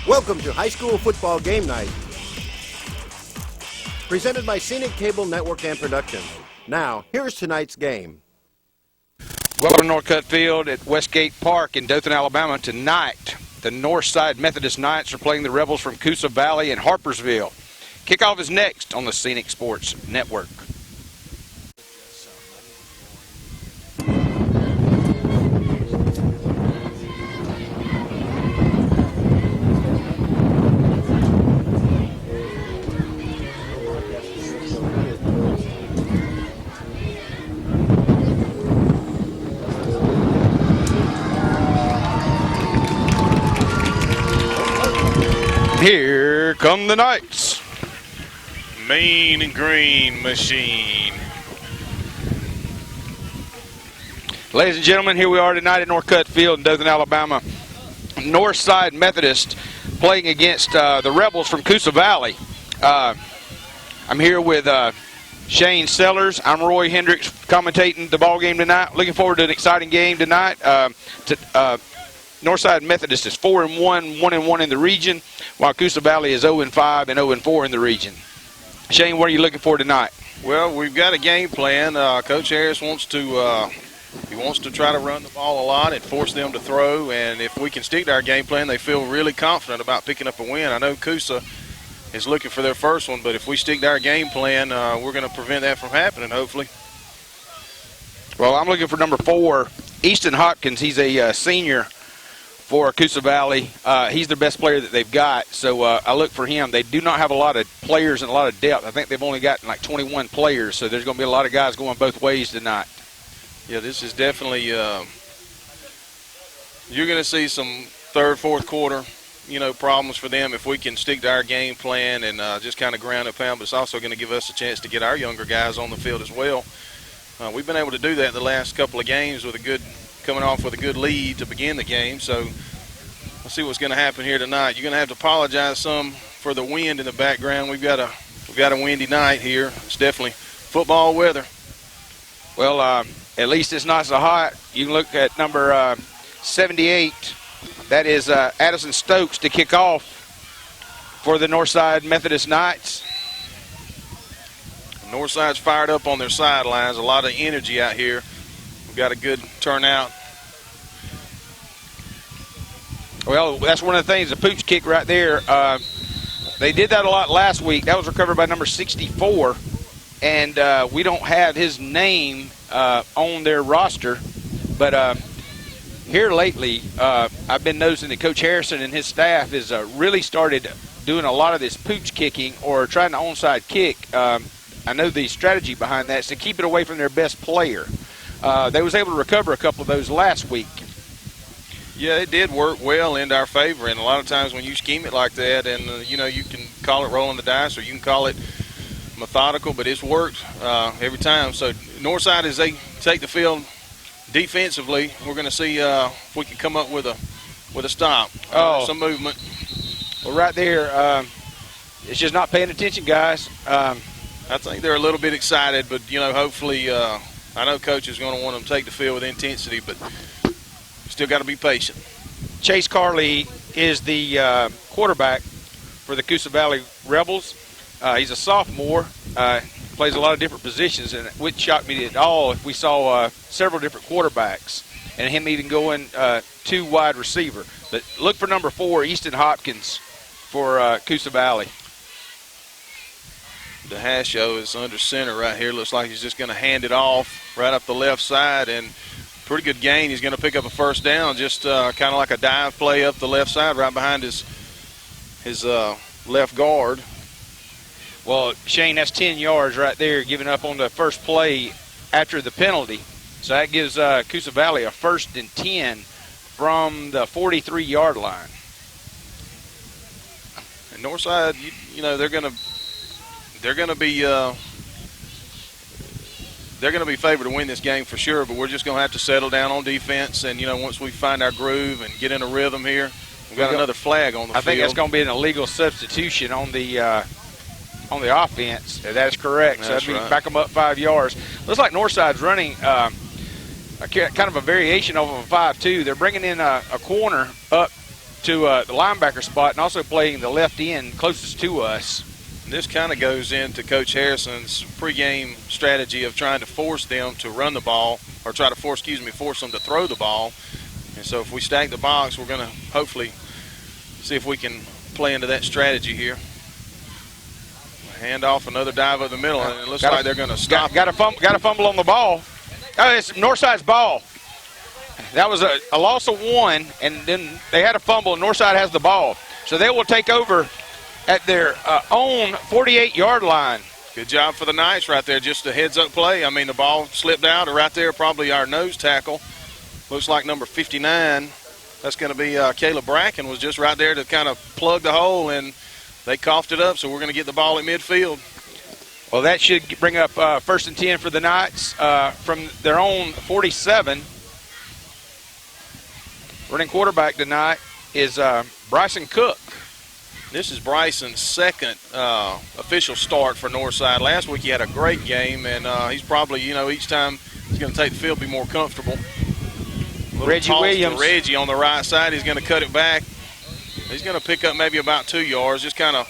Welcome to High School Football Game Night, presented by Scenic Cable Network and Production. Now, here's tonight's game. Welcome to Northcutt Field at Westgate Park in Dothan, Alabama. Tonight, the Northside Methodist Knights are playing the Rebels from Coosa Valley in Harpersville. Kickoff is next on the Scenic Sports Network. Here come the Knights. Mean and green machine. Ladies and gentlemen, here we are tonight at Northcutt Field in Dothan, Alabama. Northside Methodist playing against the Rebels from Coosa Valley. I'm here with Shane Sellers. I'm Roy Hendricks commentating the ball game tonight. Looking forward to an exciting game tonight. Northside Methodist is 4-1, 1-1 in the region, while Coosa Valley is 0-5 and 0-4 in the region. Shane, what are you looking for tonight? Well, we've got a game plan. Coach Harris wants to try to run the ball a lot and force them to throw. And if we can stick to our game plan, they feel really confident about picking up a win. I know Coosa is looking for their first one, but if we stick to our game plan, we're going to prevent that from happening, hopefully. Well, I'm looking for number 4, Easton Hopkins. He's a senior for Coosa Valley. He's the best player that they've got, so I look for him. They do not have a lot of players and a lot of depth. I think they've only got like 21 players, so there's going to be a lot of guys going both ways tonight. Yeah, this is definitely you're going to see some third, fourth quarter, problems for them if we can stick to our game plan and just kind of ground and pound, but it's also going to give us a chance to get our younger guys on the field as well. We've been able to do that the last couple of games with coming off with a good lead to begin the game. So let's see what's going to happen here tonight. You're going to have to apologize some for the wind in the background. We've got a windy night here. It's definitely football weather. Well, at least it's not so hot. You can look at number 78. That is Addison Stokes to kick off for the Northside Methodist Knights. Northside's fired up on their sidelines. A lot of energy out here. We've got a good turnout. Well, that's one of the things, the pooch kick right there. They did that a lot last week. That was recovered by number 64, and we don't have his name on their roster. But here lately, I've been noticing that Coach Harrison and his staff has really started doing a lot of this pooch kicking or trying to onside kick. I know the strategy behind that is to keep it away from their best player. They was able to recover a couple of those last week. Yeah, it did work well into our favor, and a lot of times when you scheme it like that, and you can call it rolling the dice or you can call it methodical, but it's worked every time. So Northside, as they take the field defensively, we're going to see if we can come up with a stop. Some movement. Well, right there, it's just not paying attention, guys. I think they're a little bit excited, but hopefully, I know Coach is going to want them to take the field with intensity, but still got to be patient. Chase Carley is the quarterback for the Coosa Valley Rebels. He's a sophomore, plays a lot of different positions, and it wouldn't shock me at all if we saw several different quarterbacks and him even going 2 wide receiver. But look for number 4, Easton Hopkins, for Coosa Valley. DeHasho is under center right here. Looks like he's just going to hand it off right up the left side, and pretty good gain. He's going to pick up a first down, just kind of like a dive play up the left side right behind his left guard. Well, Shane, that's 10 yards right there, giving up on the first play after the penalty. So that gives Coosa Valley a 1st and 10 from the 43-yard line. And Northside, they're going to be favored to win this game for sure, but we're just going to have to settle down on defense. And, once we find our groove and get in a rhythm here, we've got another flag on the field. I think that's going to be an illegal substitution on the offense. That's correct. That's so that'd be right. Back them up 5 yards. Looks like Northside's running kind of a variation of a 5-2. They're bringing in a corner up to the linebacker spot and also playing the left end closest to us. And this kind of goes into Coach Harrison's pregame strategy of trying to force them to run the ball, or try to force them to throw the ball. And so if we stack the box, we're going to hopefully see if we can play into that strategy here. Hand off, another dive up the middle, and it looks like they're going to stop. Got a fumble on the ball. Oh, it's Northside's ball. That was a loss of 1, and then they had a fumble, and Northside has the ball. So they will take over at their own 48-yard line. Good job for the Knights right there, just a heads-up play. I mean, the ball slipped out right there, probably our nose tackle. Looks like number 59. That's going to be Caleb Bracken was just right there to kind of plug the hole, and they coughed it up, so we're going to get the ball at midfield. Well, that should bring up 1st and 10 for the Knights from their own 47. Running quarterback tonight is Bryson Cook. This is Bryson's second official start for Northside. Last week he had a great game, and he's probably, each time he's going to take the field, be more comfortable. Reggie Williams. Reggie on the right side. He's going to cut it back. He's going to pick up maybe about 2 yards, just kind of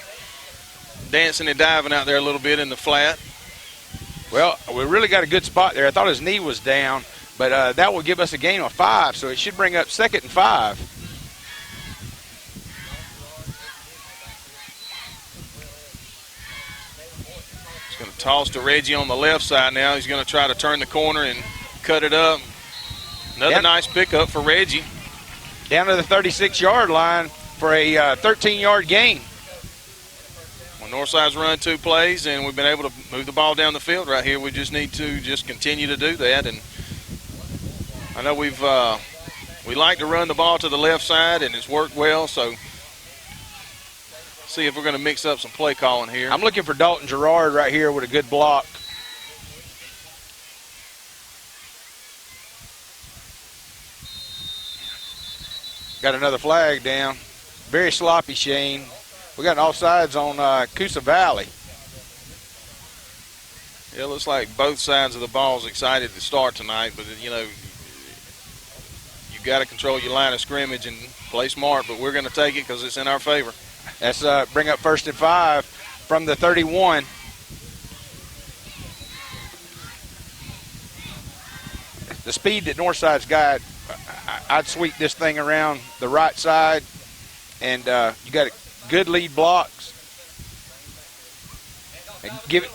dancing and diving out there a little bit in the flat. Well, we really got a good spot there. I thought his knee was down, but that will give us a gain of 5, so it should bring up 2nd and 5. He's going to toss to Reggie on the left side now. He's going to try to turn the corner and cut it up. Another nice pickup for Reggie. Down to the 36-yard line for a 13-yard gain. Well, Northside's run 2 plays, and we've been able to move the ball down the field right here. We just need to just continue to do that. And I know we like to run the ball to the left side, and it's worked well. So see if we're going to mix up some play calling here. I'm looking for Dalton Gerard right here with a good block. Got another flag down. Very sloppy, Shane. We got an offsides on Coosa Valley. Yeah, it looks like both sides of the ball's excited to start tonight, but, you've got to control your line of scrimmage and play smart, but we're going to take it because it's in our favor. That's bring up 1st and 5 from the 31. The speed that Northside's got, I'd sweep this thing around the right side, and you got good lead blocks. And give it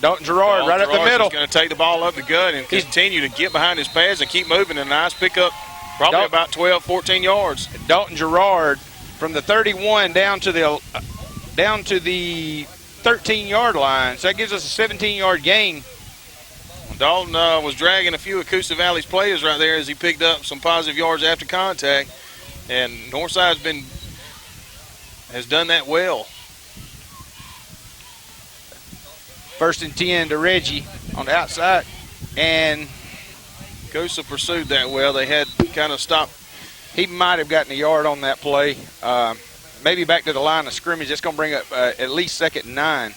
Dalton Gerard right up the middle. He's going to take the ball up the gut and continue to get behind his pads and keep moving. A nice pickup, probably about 12, 14 yards. Dalton Gerard from the 31 down to the 13-yard line. So that gives us a 17-yard gain. Dalton was dragging a few of Coosa Valley's players right there as he picked up some positive yards after contact. And Northside's has done that well. 1st and 10 to Reggie on the outside. And Coosa pursued that well. They had kind of stopped. He might have gotten a yard on that play. Maybe back to the line of scrimmage. That's going to bring up at least 2nd and 9.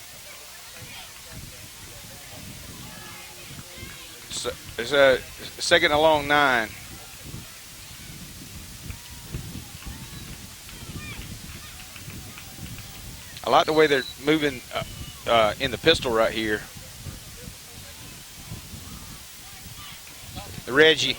So it's a 2nd and long 9. I like the way they're moving in the pistol right here. Reggie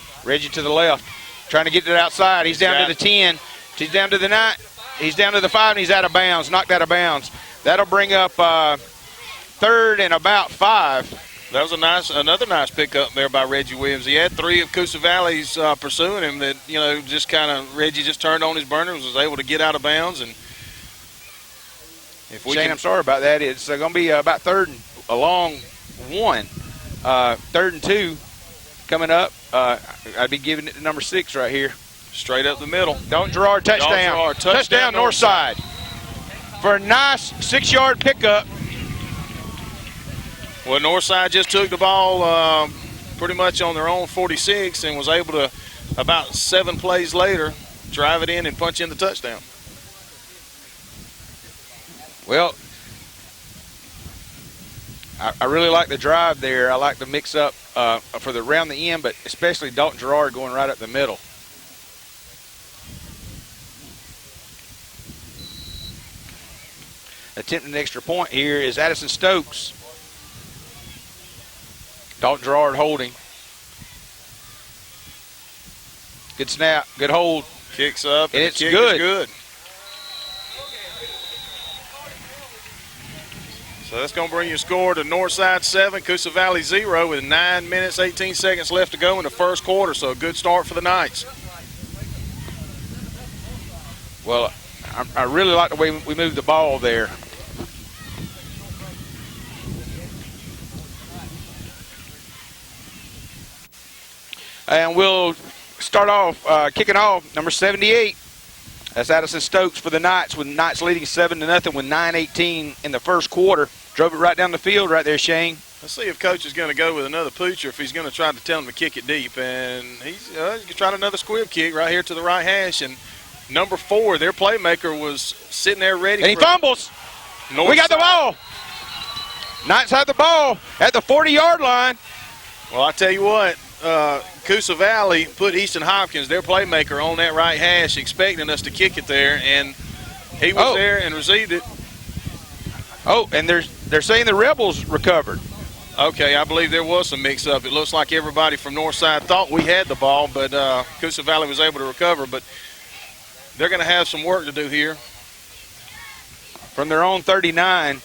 to the left, trying to get to the outside. He's down to the 10. He's down to the 9. He's down to the 5, and he's out of bounds, knocked out of bounds. That'll bring up 3rd and about 5. That was another nice pickup there by Reggie Williams. He had 3 of Coosa Valley's pursuing him that, just kind of Reggie just turned on his burners, was able to get out of bounds. And Shane, I'm sorry about that. It's going to be about 3rd and a long 1. 3rd and 2 coming up. I'd be giving it to number 6 right here. Straight up the middle. Dalton Gerard, touchdown. Touchdown, Northside. For a nice 6-yard pickup. Well, Northside just took the ball pretty much on their own 46 and was able to, about 7 plays later, drive it in and punch in the touchdown. Well, I really like the drive there. I like the mix-up for the around the end, but especially Dalton Gerard going right up the middle. attempting an extra point here is Addison Stokes. Dalton Gerard holding. Good snap, good hold. Kicks up, and it's kick good. Is good. So that's going to bring your score to Northside 7, Coosa Valley 0 with 9 minutes, 18 seconds left to go in the first quarter. So a good start for the Knights. Well, I really like the way we moved the ball there. And we'll start off, kicking off, number 78. That's Addison Stokes for the Knights, with Knights leading 7-0 with 9:18 in the first quarter. Drove it right down the field right there, Shane. Let's see if Coach is going to go with another pooch or if he's going to try to tell him to kick it deep. And he's trying another squib kick right here to the right hash. And number 4, their playmaker, was sitting there ready. And he fumbles. We got the ball. Knights have the ball at the 40-yard line. Well, I tell you what, Coosa Valley put Easton Hopkins, their playmaker, on that right hash, expecting us to kick it there, and he was there and received it. Oh, and they're saying the Rebels recovered. Okay, I believe there was some mix-up. It looks like everybody from Northside thought we had the ball, but Coosa Valley was able to recover. But they're going to have some work to do here. From their own 39,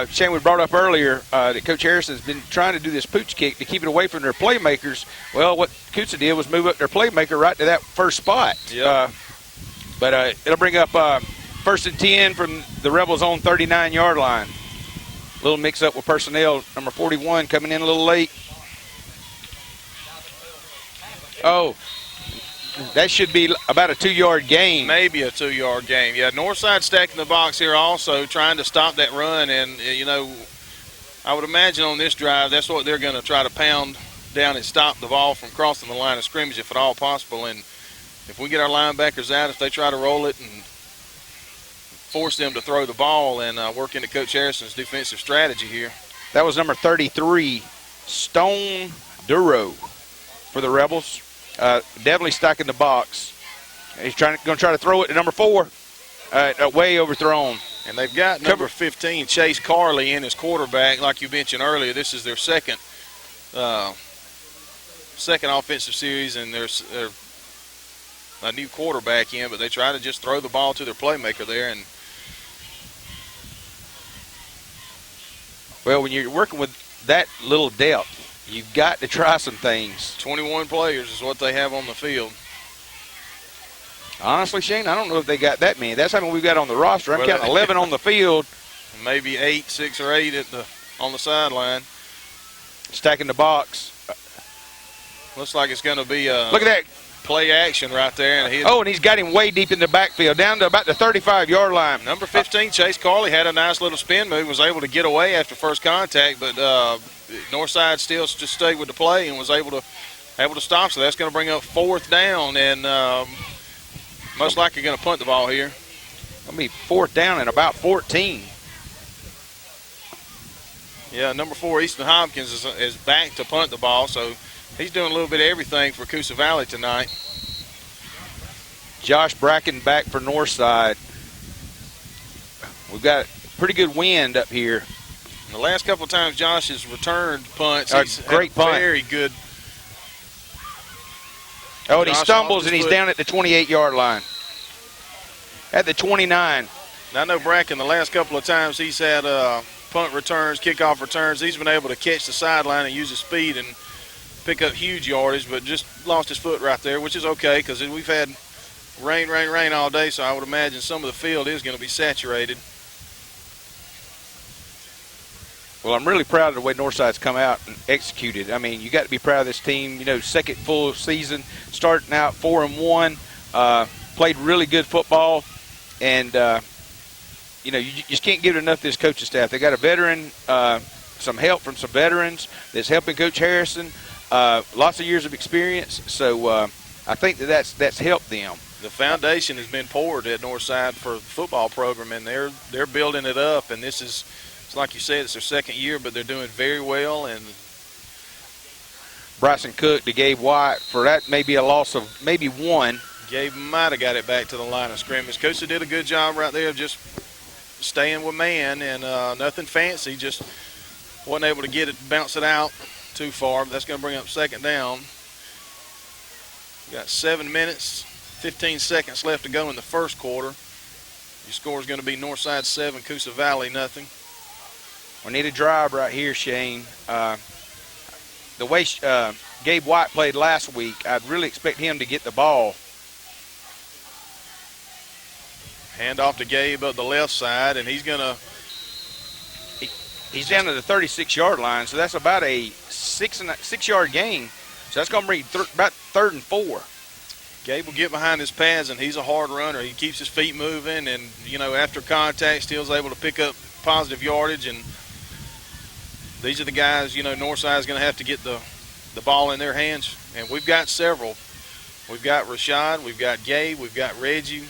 Shane, we brought up earlier that Coach Harrison's been trying to do this pooch kick to keep it away from their playmakers. Well, what Coosa did was move up their playmaker right to that first spot. Yep. But it'll bring up first and 10 from the Rebels' own 39-yard line. A little mix-up with personnel. Number 41 coming in a little late. Oh, that should be about a 2-yard gain. Maybe a 2-yard gain. Yeah, Northside stacking the box here also, trying to stop that run. And, you know, I would imagine on this drive that's what they're going to try to pound down and stop the ball from crossing the line of scrimmage if at all possible. And if we get our linebackers out, if they try to roll it and force them to throw the ball and work into Coach Harrison's defensive strategy here. That was number 33, Stone Duro for the Rebels. Definitely stacking the box. He's going to try to throw it to number 4. Way overthrown. And they've got number 15, Chase Carley, in as quarterback. Like you mentioned earlier, this is their second offensive series, and there's a new quarterback in, but they try to just throw the ball to their playmaker there. And well, when you're working with that little depth, you've got to try some things. 21 players is what they have on the field. Honestly, Shane, I don't know if they got that many. That's how many we've got on the roster. I'm counting 11 on the field. Maybe 6 or 8 on the sideline. Stacking the box. Looks like it's going to be a look at that play action right there. And and he's got him way deep in the backfield, down to about the 35-yard line. Number 15, Chase Carley, had a nice little spin move, was able to get away after first contact, but Northside still just stayed with the play and was able to stop. So that's going to bring up 4th down, and most likely going to punt the ball here. It'll be 4th down and about 14. Yeah, number 4, Easton Hopkins, is back to punt the ball, so he's doing a little bit of everything for Coosa Valley tonight. Josh Bracken back for Northside. We've got pretty good wind up here. The last couple of times Josh has returned punts, he's great punt. Very good. Oh, and he stumbles, and he's down at the 28-yard line. At the 29. Now, I know Bracken, the last couple of times he's had punt returns, kickoff returns, he's been able to catch the sideline and use his speed and pick up huge yardage, but just lost his foot right there, which is okay because we've had rain all day, so I would imagine some of the field is going to be saturated. Well, I'm really proud of the way Northside's come out and executed. I mean, you got to be proud of this team. You know, second full season, starting out 4-1, played really good football, and you know, you just can't give it enough to this coaching staff. They got a veteran, some help from some veterans that's helping Coach Harrison. Lots of years of experience, so I think that's helped them. The foundation has been poured at Northside for the football program, and they're building it up. And this is, it's like you said, it's their second year, but they're doing very well. And Bryson Cook to Gabe White for that maybe a loss of maybe 1. Gabe might have got it back to the line of scrimmage. Coosa did a good job right there of just staying with man, and nothing fancy, just wasn't able to get it, bounce it out too far. But that's going to bring up second down. We got 7 minutes, 15 seconds left to go in the first quarter. Your score is going to be Northside 7, Coosa Valley nothing. We need a drive right here, Shane. The way Gabe White played last week, I'd really expect him to get the ball. Hand off to Gabe up the left side, and he's going to. He's down to the 36-yard line, so that's about a 6-yard gain. So that's going to bring about 3rd and 4. Gabe will get behind his pads, and he's a hard runner. He keeps his feet moving, and, after contact, still is able to pick up positive yardage. And these are the guys, Northside is going to have to get the ball in their hands. And we've got several. We've got Rashad, we've got Gabe, we've got Reggie.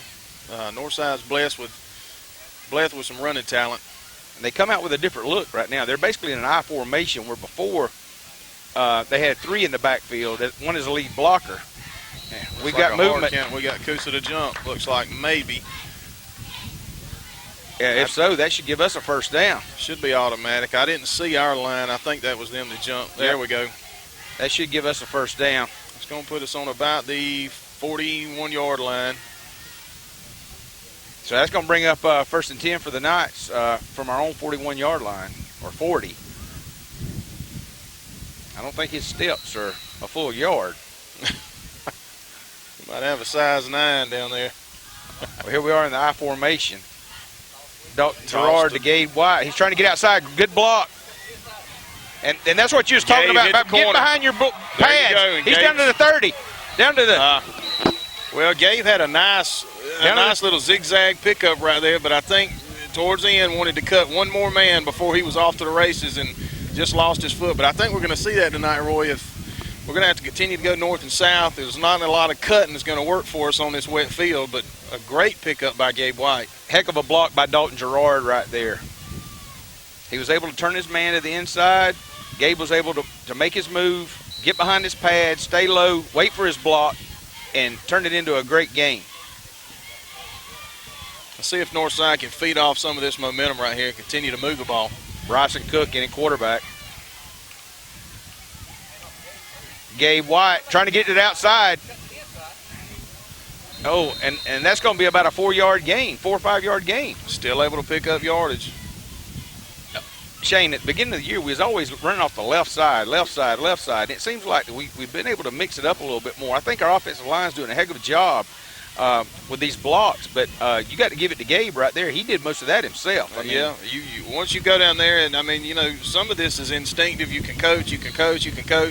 Northside's blessed with some running talent. And they come out with a different look right now. They're basically in an I formation where before they had 3 in the backfield. One is a lead blocker. Yeah, we got movement. We got Coosa to jump. Looks like maybe. Yeah, if so, that should give us a first down. Should be automatic. I didn't see our line. I think that was them to jump. There we go. That should give us a first down. It's going to put us on about the 41-yard line. So that's going to bring up 1st and 10 for the Knights from our own 41-yard line, or 40. I don't think his steps are a full yard. Might have a size 9 down there. Well, here we are in the I formation. Gerard to Gabe White. He's trying to get outside. Good block. And that's what you was talking about getting behind your pads. He's down to the 30. Down to the. Well, Gabe had a nice little zigzag pickup right there, but I think towards the end wanted to cut one more man before he was off to the races and just lost his foot. But I think we're going to see that tonight, Roy. If we're going to have to continue to go north and south, there's not a lot of cutting that's going to work for us on this wet field, but a great pickup by Gabe White. Heck of a block by Dalton Gerard right there. He was able to turn his man to the inside. Gabe was able to make his move, get behind his pad, stay low, wait for his block, and turn it into a great game. Let's see if Northside can feed off some of this momentum right here and continue to move the ball. Bryson Cook in at quarterback. Gabe White trying to get to the outside. Oh, and that's going to be about a 4-yard gain, 4 or 5-yard gain. Still able to pick up yardage. Shane, at the beginning of the year, we was always running off the left side. It seems like we've been able to mix it up a little bit more. I think our offensive line's doing a heck of a job with these blocks, but you got to give it to Gabe right there. He did most of that himself. I mean, yeah, you once you go down there, and I mean, some of this is instinctive. You can coach,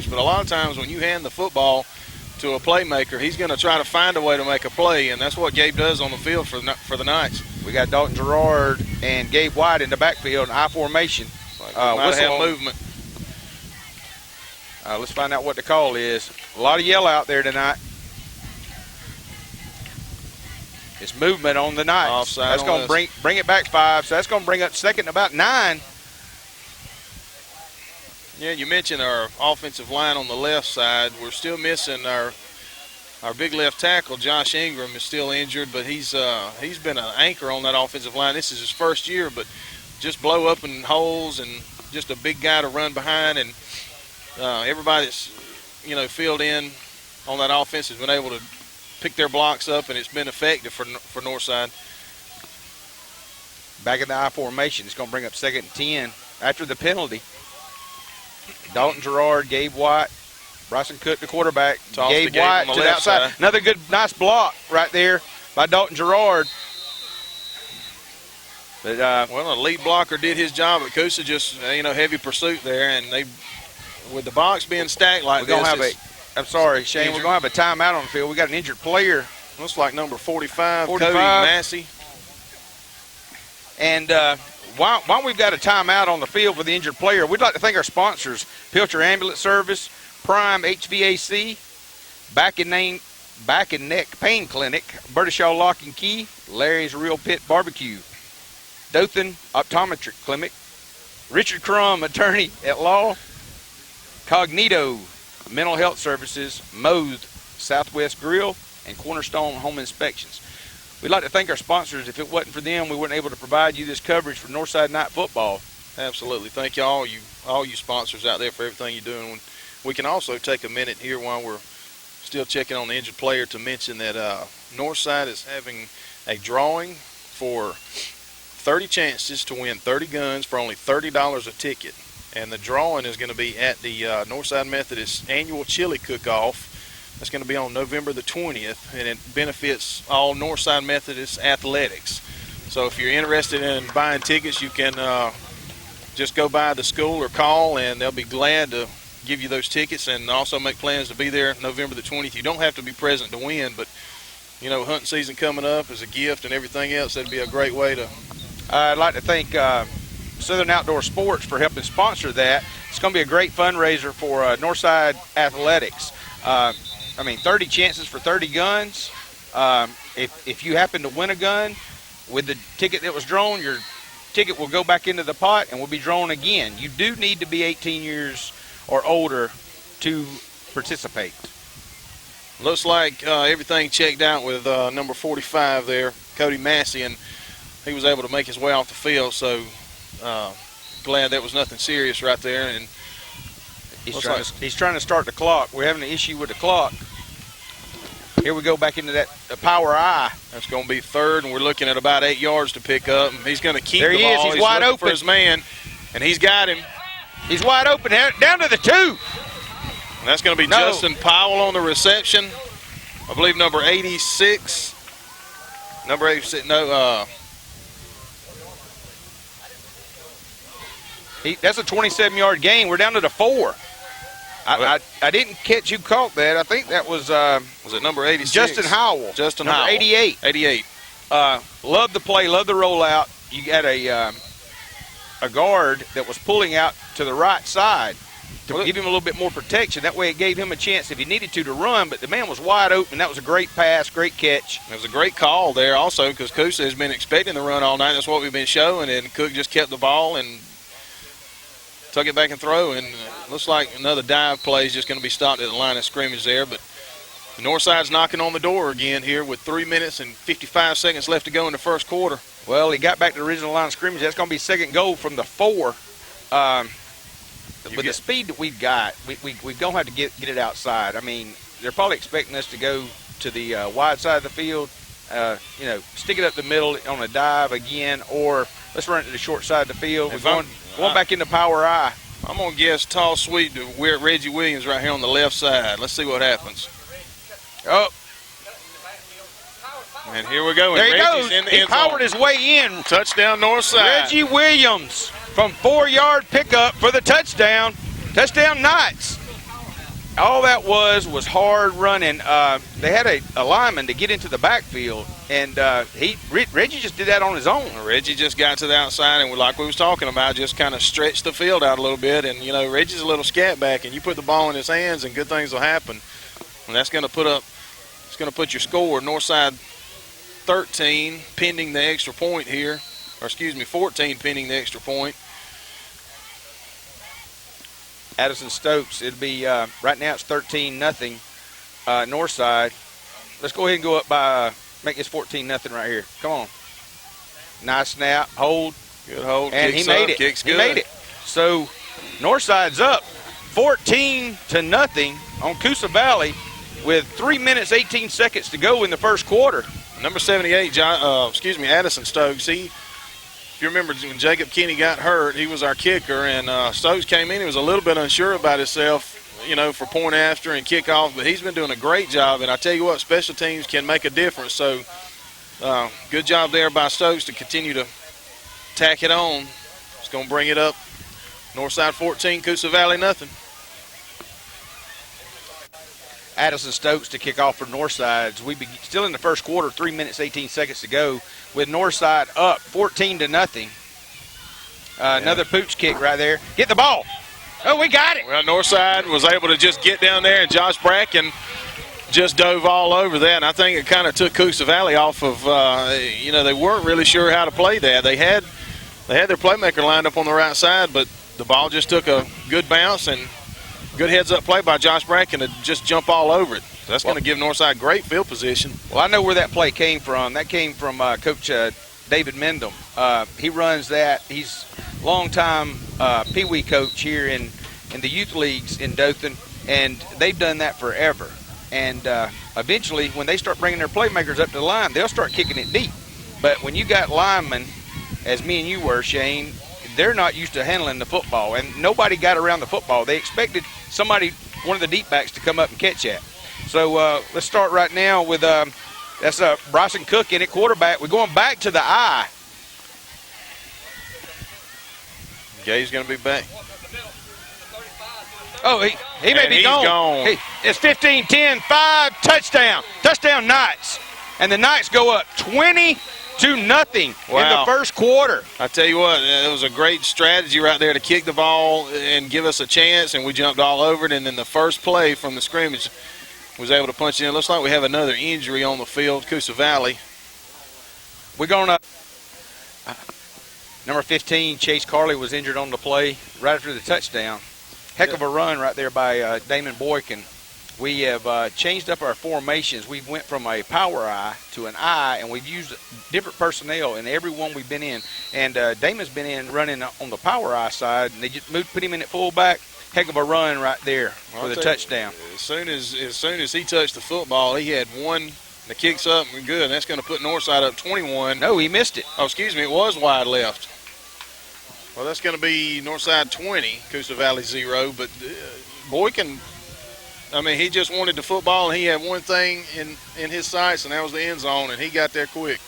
but a lot of times when you hand the football to a playmaker, he's going to try to find a way to make a play, and that's what Gabe does on the field for the Knights. We got Dalton Gerard and Gabe White in the backfield in I formation. Might have movement. Let's find out what the call is. A lot of yell out there tonight. It's movement on the Knights. Offside. That's going to bring it back 5. So that's going to bring up second about 9. Yeah, you mentioned our offensive line on the left side. We're still missing our big left tackle. Josh Ingram is still injured, but he's been an anchor on that offensive line. This is his first year, but just blow up in holes and just a big guy to run behind. And everybody that's filled in on that offense has been able to pick their blocks up, and it's been effective for Northside. Back in the I formation, it's going to bring up second and 10 after the penalty. Dalton Gerard, Gabe White, Bryson Cook, the quarterback. Gabe White to the outside. Side. Another good, nice block right there by Dalton Gerard. But well, the lead blocker did his job at Coosa. Just heavy pursuit there, and they with the box being stacked like this. I'm sorry, Shane. We're going to have a timeout on the field. We got an injured player. Looks like number 45, Cody Massey. And while we've got a timeout on the field for the injured player, we'd like to thank our sponsors: Pilcher Ambulance Service, Prime HVAC, Back and Neck Pain Clinic, Bertishaw Lock and Key, Larry's Real Pit Barbecue, Dothan Optometric Clinic, Richard Crum, Attorney at Law, Cognito Mental Health Services, Moe's Southwest Grill, and Cornerstone Home Inspections. we'd like to thank our sponsors. If it wasn't for them, we weren't able to provide you this coverage for Northside Night Football. Absolutely. Thank you all you sponsors out there for everything you're doing. We can also take a minute here while we're still checking on the injured player to mention that Northside is having a drawing for 30 chances to win 30 guns for only $30 a ticket. And the drawing is going to be at the Northside Methodist annual chili cook-off. That's going to be on November the 20th, and it benefits all Northside Methodist athletics. So if you're interested in buying tickets, you can just go by the school or call, and they'll be glad to give you those tickets and also make plans to be there November the 20th. You don't have to be present to win, but, you know, hunting season coming up is a gift and everything else. That'd be a great way to. I'd like to thank Southern Outdoor Sports for helping sponsor that. It's going to be a great fundraiser for Northside Athletics. 30 chances for 30 guns. If you happen to win a gun with the ticket that was drawn, your ticket will go back into the pot and will be drawn again. You do need to be 18 years or older to participate. Looks like everything checked out with number 45 there, Cody Massey, and he was able to make his way off the field. So glad that was nothing serious right there. And he's trying to start the clock. We're having an issue with the clock. Here we go back into that power eye. That's going to be third, and we're looking at about 8 yards to pick up. He's going to keep there the ball. He's wide open for his man, and he's got him. He's wide open down to the 2. And that's going to be Justin Powell on the reception. I believe number 86. Number 86, that's a 27-yard gain. We're down to the 4. I didn't catch who caught that. I think that was it number 86? Justin Howell. Number Howell. 88. 88. Love the play, love the rollout. You got a guard that was pulling out to the right side to give him a little bit more protection. That way it gave him a chance if he needed to run, but the man was wide open. That was a great pass, great catch. It was a great call there also because Coosa has been expecting the run all night. That's what we've been showing, and Cook just kept the ball and took it back and throw, and looks like another dive play is just going to be stopped at the line of scrimmage there. But the Northside's knocking on the door again here with 3 minutes and 55 seconds left to go in the first quarter. Well, he got back to the original line of scrimmage. That's going to be second goal from the 4. With the speed that we've got, we don't have to get it outside. I mean, they're probably expecting us to go to the wide side of the field, stick it up the middle on a dive again, or let's run it to the short side of the field. We're going back into power eye. I'm going to guess tall sweep to Reggie Williams right here on the left side. Let's see what happens. Oh. And here we go. There he Reggie's goes. in the He end zone. powered his way in. Touchdown Northside. Reggie Williams from 4-yard pickup for the touchdown. Touchdown Knights. All that was hard running. They had a lineman to get into the backfield, and Reggie just did that on his own. Reggie just got to the outside, and like we was talking about, just kind of stretched the field out a little bit. And, Reggie's a little scat back, and you put the ball in his hands, and good things will happen. And that's going to put your score, Northside 13, pending the extra point here. Or, 14 pending the extra point. Addison Stokes, it'll be, right now it's 13-0, Northside. Let's go ahead and go up by, make this 14-0 right here. Come on. Nice snap, hold. Good hold. And he made it. Kicks good. He made it. So, Northside's up 14-0 on Coosa Valley with 3 minutes, 18 seconds to go in the first quarter. Number 78, Addison Stokes, if you remember when Jacob Kinney got hurt, he was our kicker, and Stokes came in. He was a little bit unsure about himself, for point after and kickoff, but he's been doing a great job. And I tell you what, special teams can make a difference. So good job there by Stokes to continue to tack it on. It's going to bring it up. Northside 14, Coosa Valley nothing. Addison Stokes to kick off for Northside. We still in the first quarter, 3 minutes, 18 seconds to go, with Northside up 14-0. Another pooch kick right there. Get the ball. Oh, we got it. Well, Northside was able to just get down there, and Josh Bracken just dove all over that. And I think it kind of took Coosa Valley off of, they weren't really sure how to play that. They had their playmaker lined up on the right side, but the ball just took a good bounce and good heads-up play by Josh Bracken to just jump all over it. That's going to give Northside great field position. Well, I know where that play came from. That came from Coach David Mendham. He runs that. He's a longtime Pee Wee coach here in the youth leagues in Dothan, and they've done that forever. And eventually, when they start bringing their playmakers up to the line, they'll start kicking it deep. But when you got linemen, as me and you were, Shane, they're not used to handling the football, and nobody got around the football. They expected somebody, one of the deep backs, to come up and catch that. So let's start right now with that's Bryson Cook in at quarterback. We're going back to the I. Gay's going to be back. Oh, he may be gone. Hey, it's 15-10, 5, touchdown. Touchdown Knights. And the Knights go up 20-0 in the first quarter. I tell you what, it was a great strategy right there to kick the ball and give us a chance, and we jumped all over it. And then the first play from the scrimmage was able to punch it in. Looks like we have another injury on the field, Coosa Valley. We're going to number 15, Chase Carley, was injured on the play right after the touchdown. Heck of a run right there by Damon Boykin. We have changed up our formations. We went from a power I to an I, and we've used different personnel in every one we've been in. And Damon's been in running on the power I side, and they just put him in at fullback. Heck of a run right there for the touchdown. As soon as he touched the football, he had one. The kick's up and good, and that's going to put Northside up 21. No, he missed it. Oh, excuse me, it was wide left. Well, that's going to be Northside 20, Coosa Valley 0. But Boykin, I mean, he just wanted the football, and he had one thing in his sights, and that was the end zone, and he got there quick.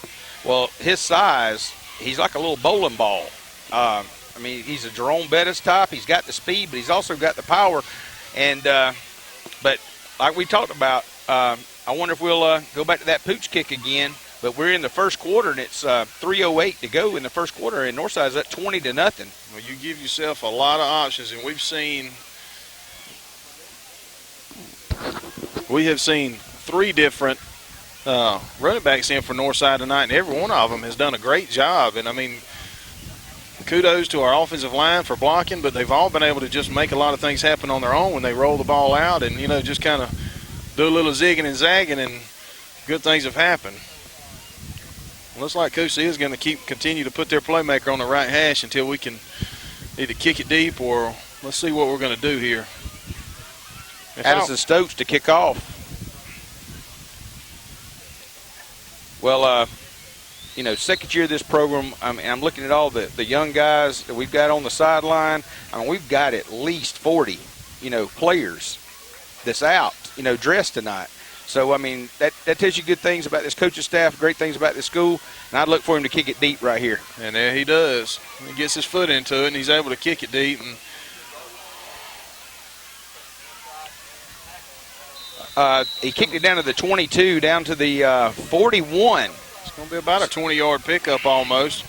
Well, his size, he's like a little bowling ball. I mean, he's a Jerome Bettis type. He's got the speed, but he's also got the power. And but like we talked about, I wonder if we'll go back to that pooch kick again. But we're in the first quarter, and it's 3:08 to go in the first quarter, and Northside's up 20-0. Well, you give yourself a lot of options, and we have seen three different running backs in for Northside tonight, and every one of them has done a great job. And I mean, kudos to our offensive line for blocking, but they've all been able to just make a lot of things happen on their own when they roll the ball out and, just kind of do a little zigging and zagging, and good things have happened. Looks like Coosa is going to continue to put their playmaker on the right hash until we can either kick it deep or let's see what we're going to do here. Addison Stokes to kick off. Well, second year of this program, I'm looking at all the young guys that we've got on the sideline. I mean, we've got at least 40, players that's out, dressed tonight. So, I mean, that tells you good things about this coaching staff, great things about this school, and I'd look for him to kick it deep right here. And there he does. He gets his foot into it, and he's able to kick it deep. And he kicked it down to the 22, down to the 41. It's going to be about a 20-yard pickup almost.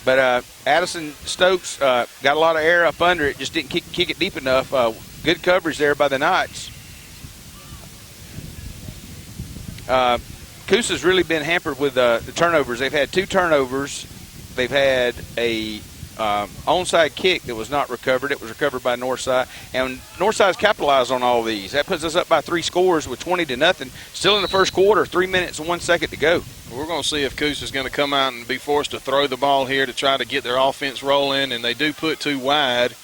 But Addison Stokes got a lot of air up under it, just didn't kick it deep enough. Good coverage there by the Knights. Coosa's really been hampered with the turnovers. They've had 2 turnovers. They've had a onside kick that was not recovered. It was recovered by Northside. And Northside's capitalized on all these. That puts us up by 3 scores with 20-0. Still in the first quarter, 3 minutes and 1 second to go. We're going to see if Coosa's going to come out and be forced to throw the ball here to try to get their offense rolling. And they do put 2 wide.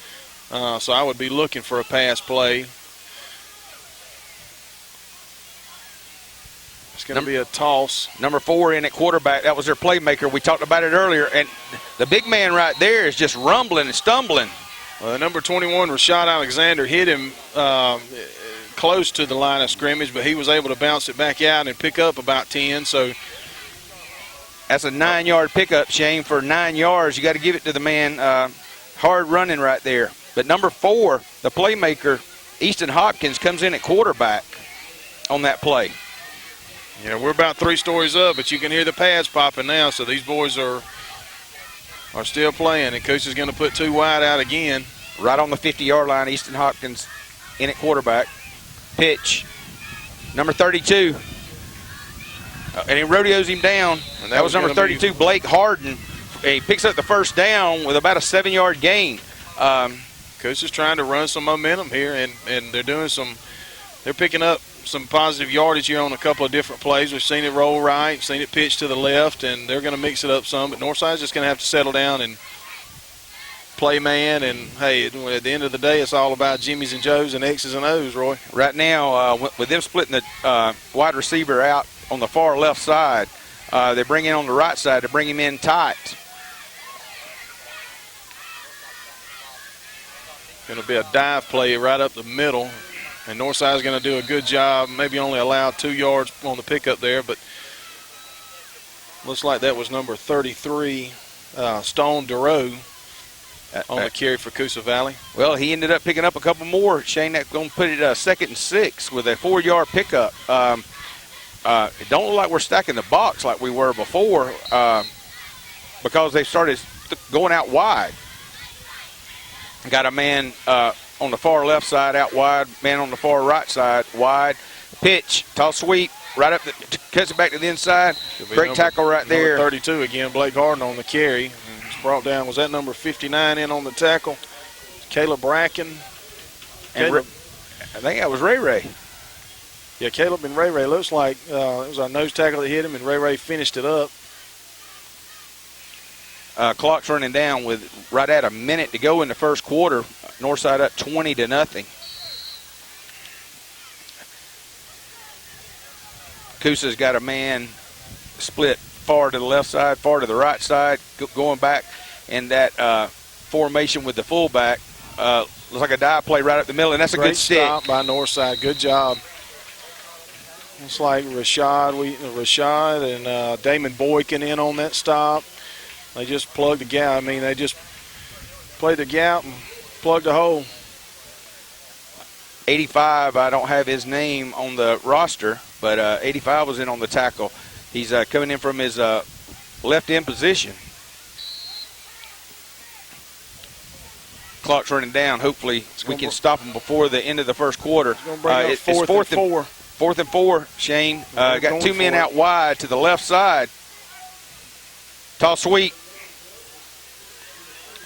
So I would be looking for a pass play. It's going to be a toss. Number 4 in at quarterback. That was their playmaker. We talked about it earlier. And the big man right there is just rumbling and stumbling. Well, number 21, Rashad Alexander, hit him close to the line of scrimmage, but he was able to bounce it back out and pick up about 10. So that's a 9-yard pickup, Shane. For 9 yards, you got to give it to the man. Hard running right there. But number 4, the playmaker, Easton Hopkins, comes in at quarterback on that play. Yeah, we're about 3 stories up, but you can hear the pads popping now, so these boys are still playing, and Coosa's going to put 2 wide out again. Right on the 50-yard line, Easton Hopkins in at quarterback. Pitch, number 32. And he rodeos him down. And that was number 32, Blake Harden. He picks up the first down with about a 7-yard gain. Coosa's trying to run some momentum here, and they're doing some they're picking up some positive yardage here on a couple of different plays. We've seen it roll right, seen it pitch to the left, and they're going to mix it up some. But Northside's just going to have to settle down and play man. And, hey, at the end of the day, it's all about Jimmys and Joes and X's and O's, Roy. Right now, with them splitting the wide receiver out on the far left side, they bring in on the right side to bring him in tight. Going to be a dive play right up the middle. And Northside's going to do a good job. Maybe only allow 2 yards on the pickup there, but looks like that was number 33, Stone Durow, on the carry for Coosa Valley. Well, he ended up picking up a couple more. Shane, that's going to put it 2nd and 6 with a 4-yard pickup. It don't look like we're stacking the box like we were before because they started going out wide. Got a man on the far left side out wide, man on the far right side wide. Pitch, toss sweep, right up, cuts it back to the inside. Great tackle right there. 32 again, Blake Harden on the carry. It's brought down, was that number 59 in on the tackle? Caleb Bracken. And I think that was Ray Ray. Yeah, Caleb and Ray Ray. Looks like it was our nose tackle that hit him, and Ray Ray finished it up. Clock's running down with right at a minute to go in the first quarter. Northside up 20-0. Coosa's got a man split far to the left side, far to the right side, going back in that formation with the fullback. Looks like a dive play right up the middle, and that's a good stick. Great stop by Northside. Good job. Looks like Rashad and Damon Boykin in on that stop. They just plugged the gap. I mean, they just played the gap and plugged the hole. 85, I don't have his name on the roster, but 85 was in on the tackle. He's coming in from his left end position. Clock's running down. Hopefully we can stop him before the end of the first quarter. It's 4th and 4. 4th and 4, Shane. Got 2 men out wide to the left side. Toss sweep.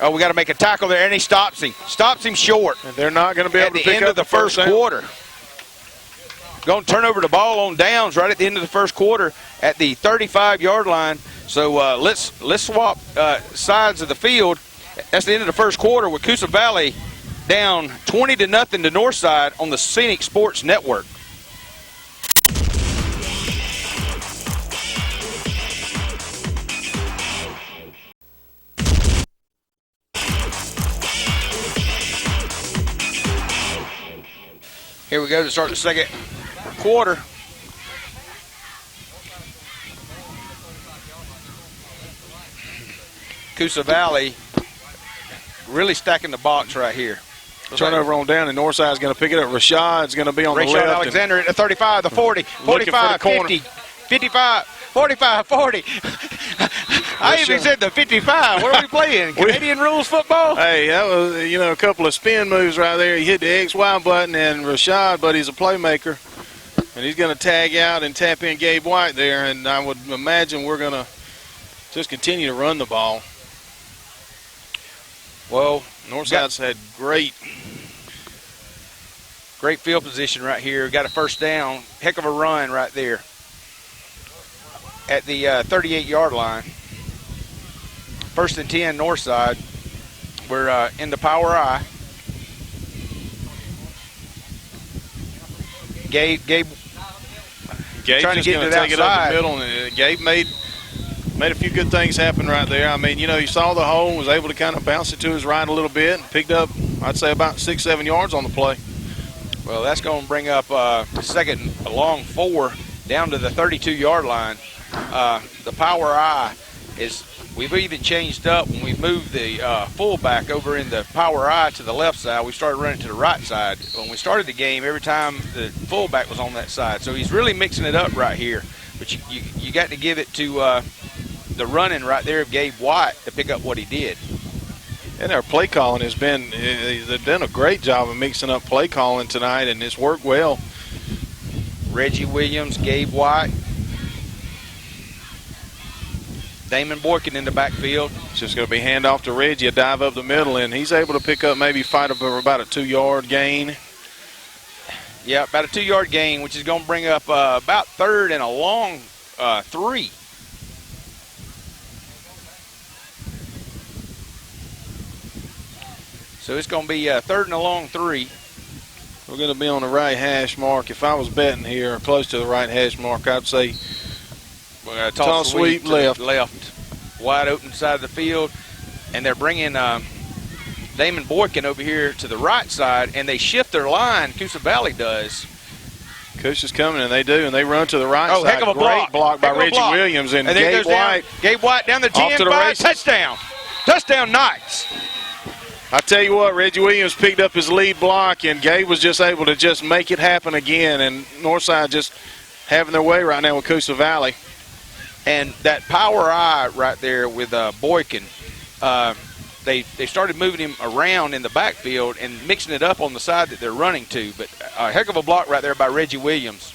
Oh, we got to make a tackle there, and he stops him. Stops him short. And they're not going to be able to pick up at the end of the first quarter. Going to turn over the ball on downs right at the end of the first quarter at the 35-yard line. So let's swap sides of the field. That's the end of the first quarter with Coosa Valley down 20-0 to Northside on the Scenic Sports Network. Here we go to start the second quarter. Coosa Valley really stacking the box right here. Turnover on down, and Northside's going to pick it up. Rashad's going to be on the left. Alexander at the 35, the 40, 45, 50, 55, 45, 40. I even said the 55. What are we playing? Canadian rules football? Hey, that was, a couple of spin moves right there. He hit the XY button, and Rashad, but he's a playmaker. And he's going to tag out and tap in Gabe White there, and I would imagine we're going to just continue to run the ball. Well, Northside's had great field position right here. Got a first down. Heck of a run right there at the 38-yard line. 1st and 10, Northside. We're in the power I. Gabe trying to get to that take it up the middle, and Gabe made a few good things happen right there. I mean, he saw the hole, was able to kind of bounce it to his right a little bit, and picked up, I'd say, about 6-7 yards on the play. Well, that's going to bring up a long 4 down to the 32-yard line. The power I is, we've even changed up when we moved the fullback over in the power I to the left side. We started running to the right side. When we started the game, every time the fullback was on that side. So he's really mixing it up right here. But you got to give it to the running right there of Gabe White to pick up what he did. And our play calling has been, they've done a great job of mixing up play calling tonight, and it's worked well. Reggie Williams, Gabe White, Damon Boykin in the backfield. It's just going to be handoff to Reggie, a dive up the middle, and he's able to pick up, maybe fight for about a 2-yard gain. Yeah, about a 2-yard gain, which is going to bring up about 3rd and a long 3. So it's going to be 3rd and a long 3. We're going to be on the right hash mark. If I was betting here, or close to the right hash mark, I'd say toss sweep left. Wide open side of the field. And they're bringing Damon Boykin over here to the right side, and they shift their line. Coosa Valley does. Coosa's coming, and they do, and they run to the right side. Heck of a Great block by Reggie Williams, and Gabe White. Gabe White down the 10, to the 5, races. touchdown. Touchdown, Knights. I tell you what, Reggie Williams picked up his lead block, and Gabe was just able to just make it happen again, and Northside just having their way right now with Coosa Valley. And that power eye right there with Boykin, they started moving him around in the backfield and mixing it up on the side that they're running to. But a heck of a block right there by Reggie Williams.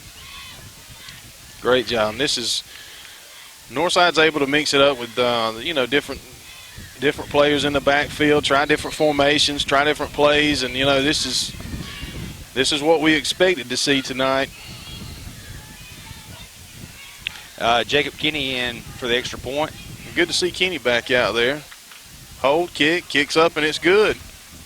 Great job. And this is Northside's able to mix it up with different players in the backfield, try different formations, try different plays, and this is what we expected to see tonight. Jacob Kinney in for the extra point. Good to see Kinney back out there. Hold, kicks up, and it's good.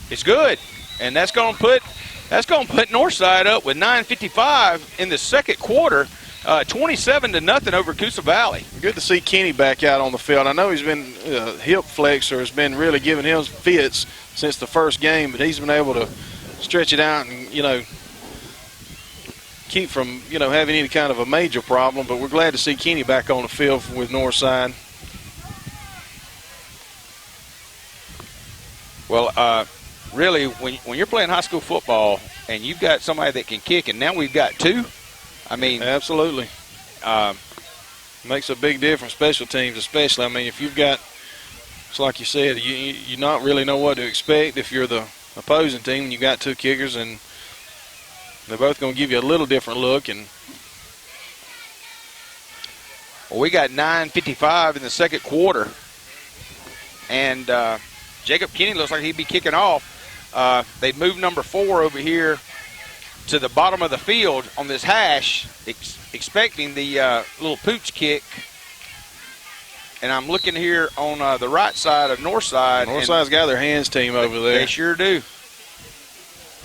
It's good, and that's going to put Northside up with 9:55 in the second quarter, 27-0 over Coosa Valley. Good to see Kenny back out on the field. I know he's been hip flexor has been really giving him fits since the first game, but he's been able to stretch it out and keep from having any kind of a major problem. But we're glad to see Kenny back on the field with Northside. Well, really, when you're playing high school football and you've got somebody that can kick, and now we've got 2. I mean, absolutely. Makes a big difference, special teams especially. I mean, if you've got, it's like you said, you not really know what to expect if you're the opposing team and you got 2 kickers, and they're both going to give you a little different look. And well, we got 9:55 in the second quarter, and Jacob Kinney looks like he'd be kicking off. They moved number 4 over here to the bottom of the field on this hash, expecting the little pooch kick. And I'm looking here on the right side of Northside. Northside's got their hands team over there. They sure do.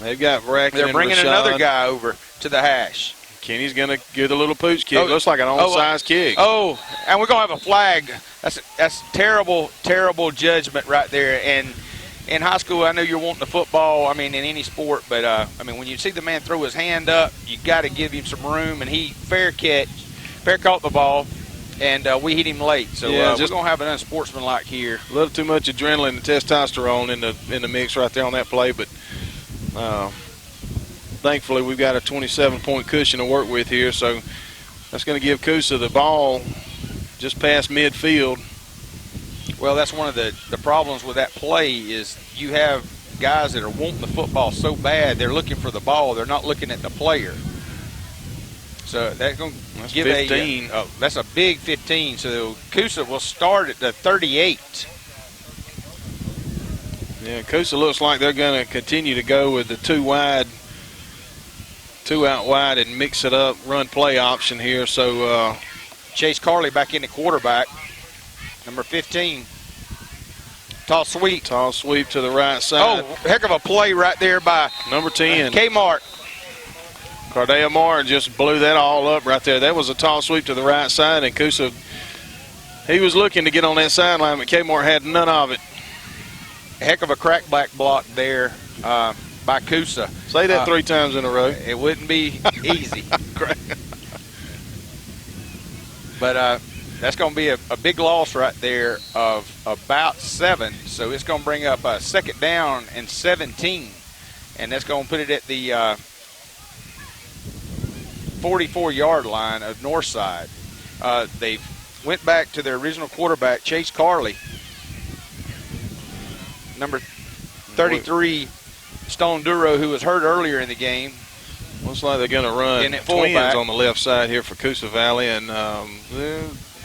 They've got Bracken. They're bringing Rashad. Another guy over to the hash. Kenny's going to get a little pooch kick. Looks like an onside kick. Oh, and we're going to have a flag. That's terrible, terrible judgment right there. And in high school, I know you're wanting the football, in any sport, but, when you see the man throw his hand up, you got to give him some room, and he fair caught the ball, and we hit him late. So we're going to have an unsportsmanlike here. A little too much adrenaline and testosterone in the mix right there on that play, but thankfully we've got a 27-point cushion to work with here, so that's going to give Coosa the ball just past midfield. Well, that's one of the problems with that play is you have guys that are wanting the football so bad, they're looking for the ball. They're not looking at the player. So that's going to give 15. That's a big 15. So Coosa will start at the 38. Yeah, Coosa looks like they're going to continue to go with the 2 out wide and mix it up, run play option here. So Chase Carley back in the quarterback. Number 15. Toss sweep. Toss sweep to the right side. Oh, heck of a play right there by number 10. Kmart. Cardea Martin just blew that all up right there. That was a toss sweep to the right side, and Coosa, he was looking to get on that sideline, but Kmart had none of it. Heck of a crackback block there by Coosa. Say that 3 times in a row. It wouldn't be easy. But that's going to be a big loss right there of about 7. So it's going to bring up a 2nd down and 17. And that's going to put it at the 44-yard line of Northside. They went back to their original quarterback, Chase Carley. Number 33, Stone Duro, who was hurt earlier in the game. Looks like they're going to run twins on the left side here for Coosa Valley, and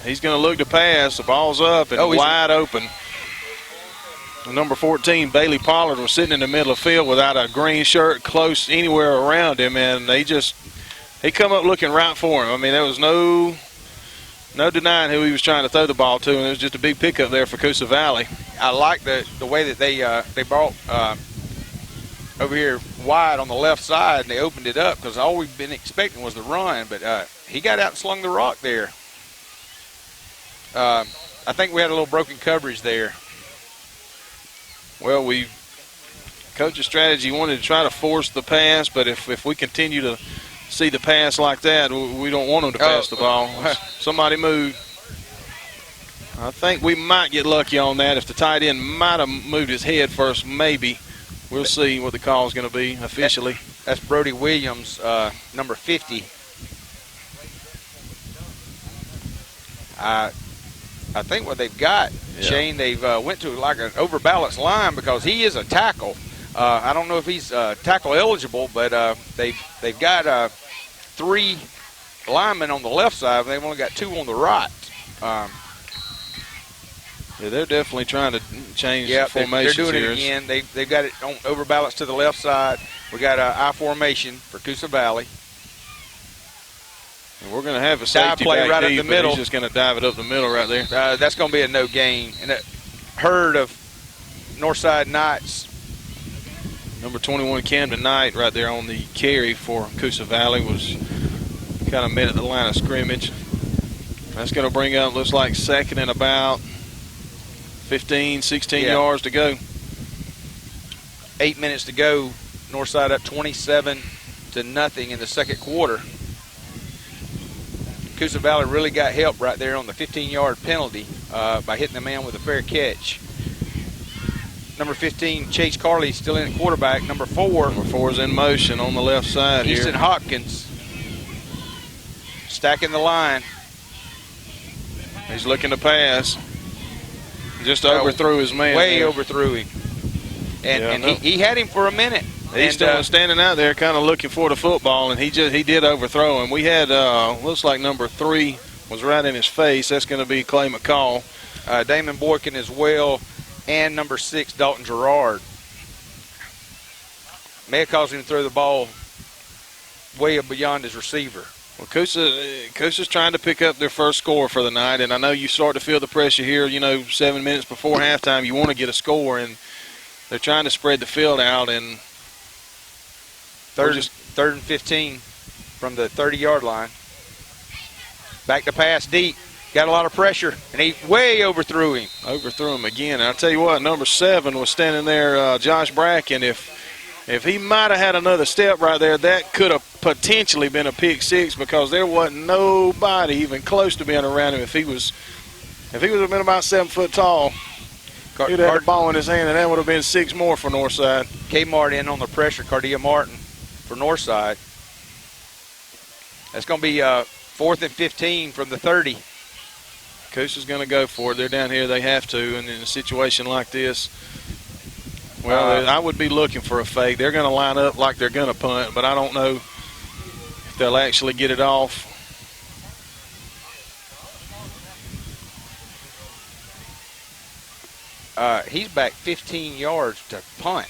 he's going to look to pass. The ball's up and wide open. Number 14, Bailey Pollard, was sitting in the middle of the field without a green shirt close anywhere around him, and he come up looking right for him. I mean, there was no denying who he was trying to throw the ball to, and it was just a big pickup there for Coosa Valley. I like the way that they brought over here wide on the left side, and they opened it up, because all we've been expecting was the run, but he got out and slung the rock there. I think we had a little broken coverage there. Well, coach's strategy wanted to try to force the pass, but if we continue to see the pass like that, we don't want them to pass the ball. Somebody moved. I think we might get lucky on that. If the tight end might have moved his head first, maybe. We'll see what the call is going to be officially. That's Brody Williams, number 50. I think what they've got, Shane, they've went to like an overbalanced line, because he is a tackle. I don't know if he's tackle eligible, but they've got 3 linemen on the left side, and they've only got 2 on the right. Yeah, they're definitely trying to change the formations. They're doing it again. They've got it on overbalanced to the left side. We got an I formation for Coosa Valley. And we're going to have a safety play back right deep, up the middle. He's just going to dive it up the middle right there. That's going to be a no gain. And herd of Northside Knights. Number 21, Camden Knight, right there on the carry for Coosa Valley, was kind of met at the line of scrimmage. That's going to bring up, looks like, second and about 15, 16 yards to go. 8 minutes to go. Northside up 27-0 in the second quarter. Coosa Valley really got help right there on the 15-yard penalty by hitting the man with a fair catch. Number 15, Chase Carley, still in at quarterback. Number 4 is in motion on the left side here. Easton Hopkins stacking the line. He's looking to pass. Just overthrew his man. Way overthrew him. And he had him for a minute. He's still standing out there kind of looking for the football, and he did overthrow him. We had, looks like number 3 was right in his face. That's going to be Clay McCall. Damon Boykin as well, and number 6, Dalton Gerard. May have caused him to throw the ball way beyond his receiver. Well, Coosa's trying to pick up their first score for the night, and I know you start to feel the pressure here, 7 minutes before halftime. You want to get a score, and they're trying to spread the field out, and third and 15 from the 30-yard line. Back to pass deep. Got a lot of pressure, and he way overthrew him. Overthrew him again. And I'll tell you what, number 7 was standing there, Josh Bracken. If he might have had another step right there, that could have potentially been a pick 6, because there wasn't nobody even close to being around him. If he was been about 7 foot tall, he'd have the ball in his hand, and that would have been 6 more for Northside. Kmart in on the pressure. Cardia Martin for Northside. That's going to be 4th and 15 from the 30. Coosa's going to go for it. They're down here. They have to. And in a situation like this, well, I would be looking for a fake. They're going to line up like they're going to punt, but I don't know if they'll actually get it off. He's back 15 yards to punt.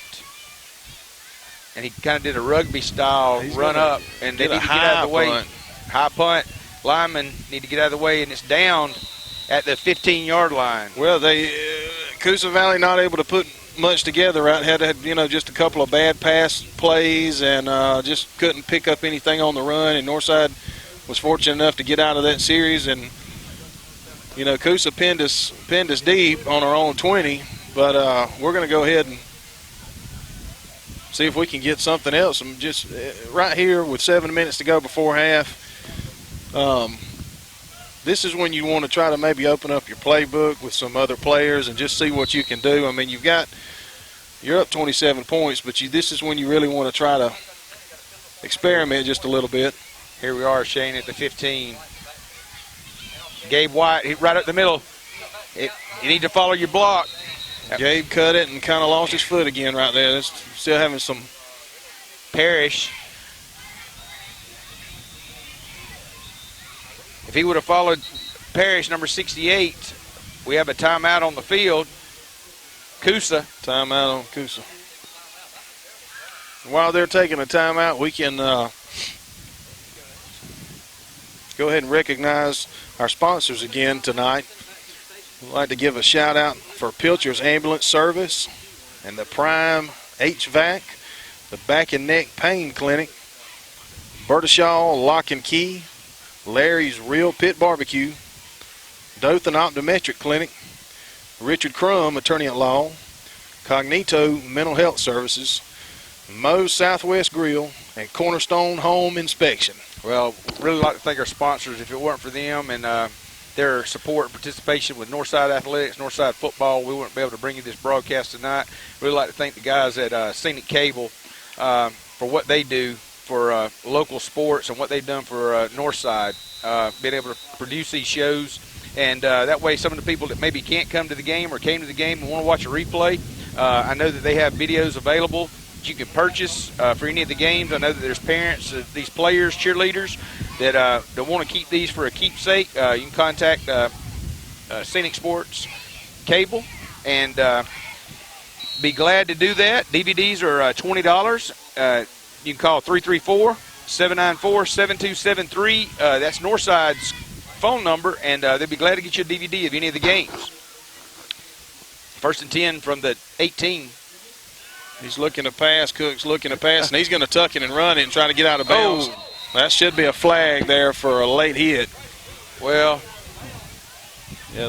And he kind of did a rugby-style run up, and they need to get out of the way. High punt. Linemen need to get out of the way, and it's down at the 15-yard line. Well, Coosa Valley not able to put much together. Right, had just a couple of bad pass plays, and just couldn't pick up anything on the run. And Northside was fortunate enough to get out of that series, and Coosa pinned us deep on our own 20. But we're going to go ahead and see if we can get something else. I'm just right here with 7 minutes to go before half. This is when you want to try to maybe open up your playbook with some other players and just see what you can do. I mean, you're up 27 points, but this is when you really want to try to experiment just a little bit. Here we are, Shane, at the 15. Gabe White, right up the middle. You need to follow your block. Gabe cut it and kind of lost his foot again right there. That's still having some. Parrish. If he would have followed Parrish, number 68, we have a timeout on the field. Coosa. Timeout on Coosa. While they're taking a timeout, we can go ahead and recognize our sponsors again tonight. We'd like to give a shout out for Pilcher's Ambulance Service and the Prime HVAC, the Back and Neck Pain Clinic, Bertashaw Lock and Key, Larry's Real Pit Barbecue, Dothan Optometric Clinic, Richard Crum, Attorney at Law, Cognito Mental Health Services, Moe's Southwest Grill, and Cornerstone Home Inspection. Well, really like to thank our sponsors. If it weren't for them and their support and participation with Northside Athletics, Northside Football, we wouldn't be able to bring you this broadcast tonight. Really like to thank the guys at Scenic Cable for what they do for local sports and what they've done for Northside, being able to produce these shows. And that way some of the people that maybe can't come to the game or came to the game and want to watch a replay, I know that they have videos available that you can purchase for any of the games. I know that there's parents of these players, cheerleaders, that want to keep these for a keepsake. You can contact Scenic Sports Cable and be glad to do that. DVDs are $20. You can call 334-794-7273. That's Northside's phone number, and they'll be glad to get you a DVD of any of the games. First and 10 from the 18. He's looking to pass. Cook's looking to pass, and he's going to tuck it and run it and try to get out of bounds. Oh. That should be a flag there for a late hit. Well, yeah,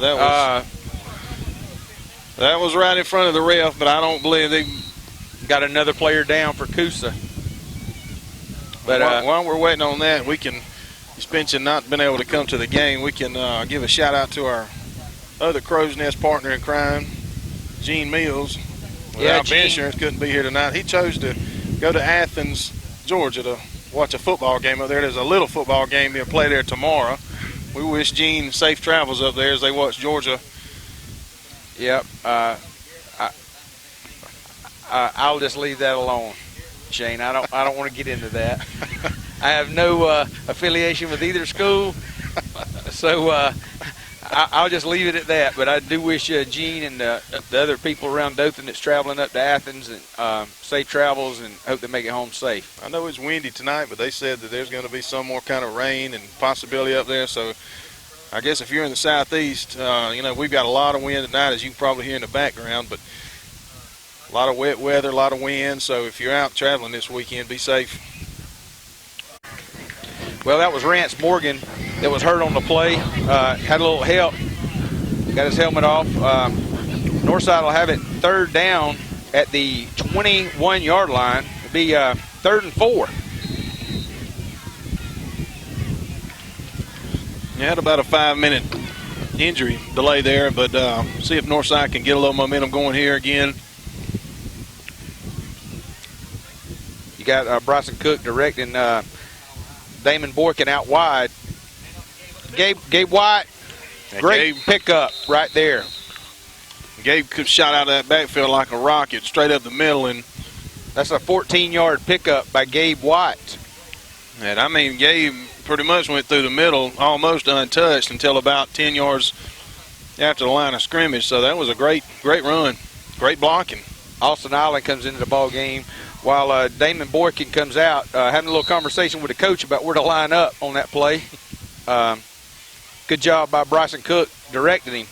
that was right in front of the ref, but I don't believe they got another player down for Coosa. But while we're waiting on that, we can, suspension not been able to come to the game, we can give a shout out to our other Crow's Nest partner in crime, Gene Mills. Without insurance, couldn't be here tonight. He chose to go to Athens, Georgia to watch a football game up there. There's a little football game he'll play there tomorrow. We wish Gene safe travels up there as they watch Georgia. Yep. I'll just leave that alone, Shane. I don't want to get into that. I have no affiliation with either school, so I'll just leave it at that. But I do wish Gene and the other people around Dothan that's traveling up to Athens and safe travels, and hope they make it home safe. I know it's windy tonight, but they said that there's going to be some more kind of rain and possibility up there. So I guess if you're in the southeast, we've got a lot of wind tonight, as you can probably hear in the background, but a lot of wet weather, a lot of wind. So if you're out traveling this weekend, be safe. Well, that was Rance Morgan that was hurt on the play. Had a little help. Got his helmet off. Northside will have it third down at the 21-yard line. It'll be 3rd and 4. You had about a 5-minute injury delay there, but see if Northside can get a little momentum going here again. You got Bryson Cook directing Damon Boykin out wide. Gabe White, great pickup right there. Gabe shot out of that backfield like a rocket straight up the middle, and that's a 14-yard pickup by Gabe White. And I mean, Gabe pretty much went through the middle almost untouched until about 10 yards after the line of scrimmage. So that was a great run, great blocking. Austin Island comes into the ball game while Damon Boykin comes out, having a little conversation with the coach about where to line up on that play. Good job by Bryson Cook directing him.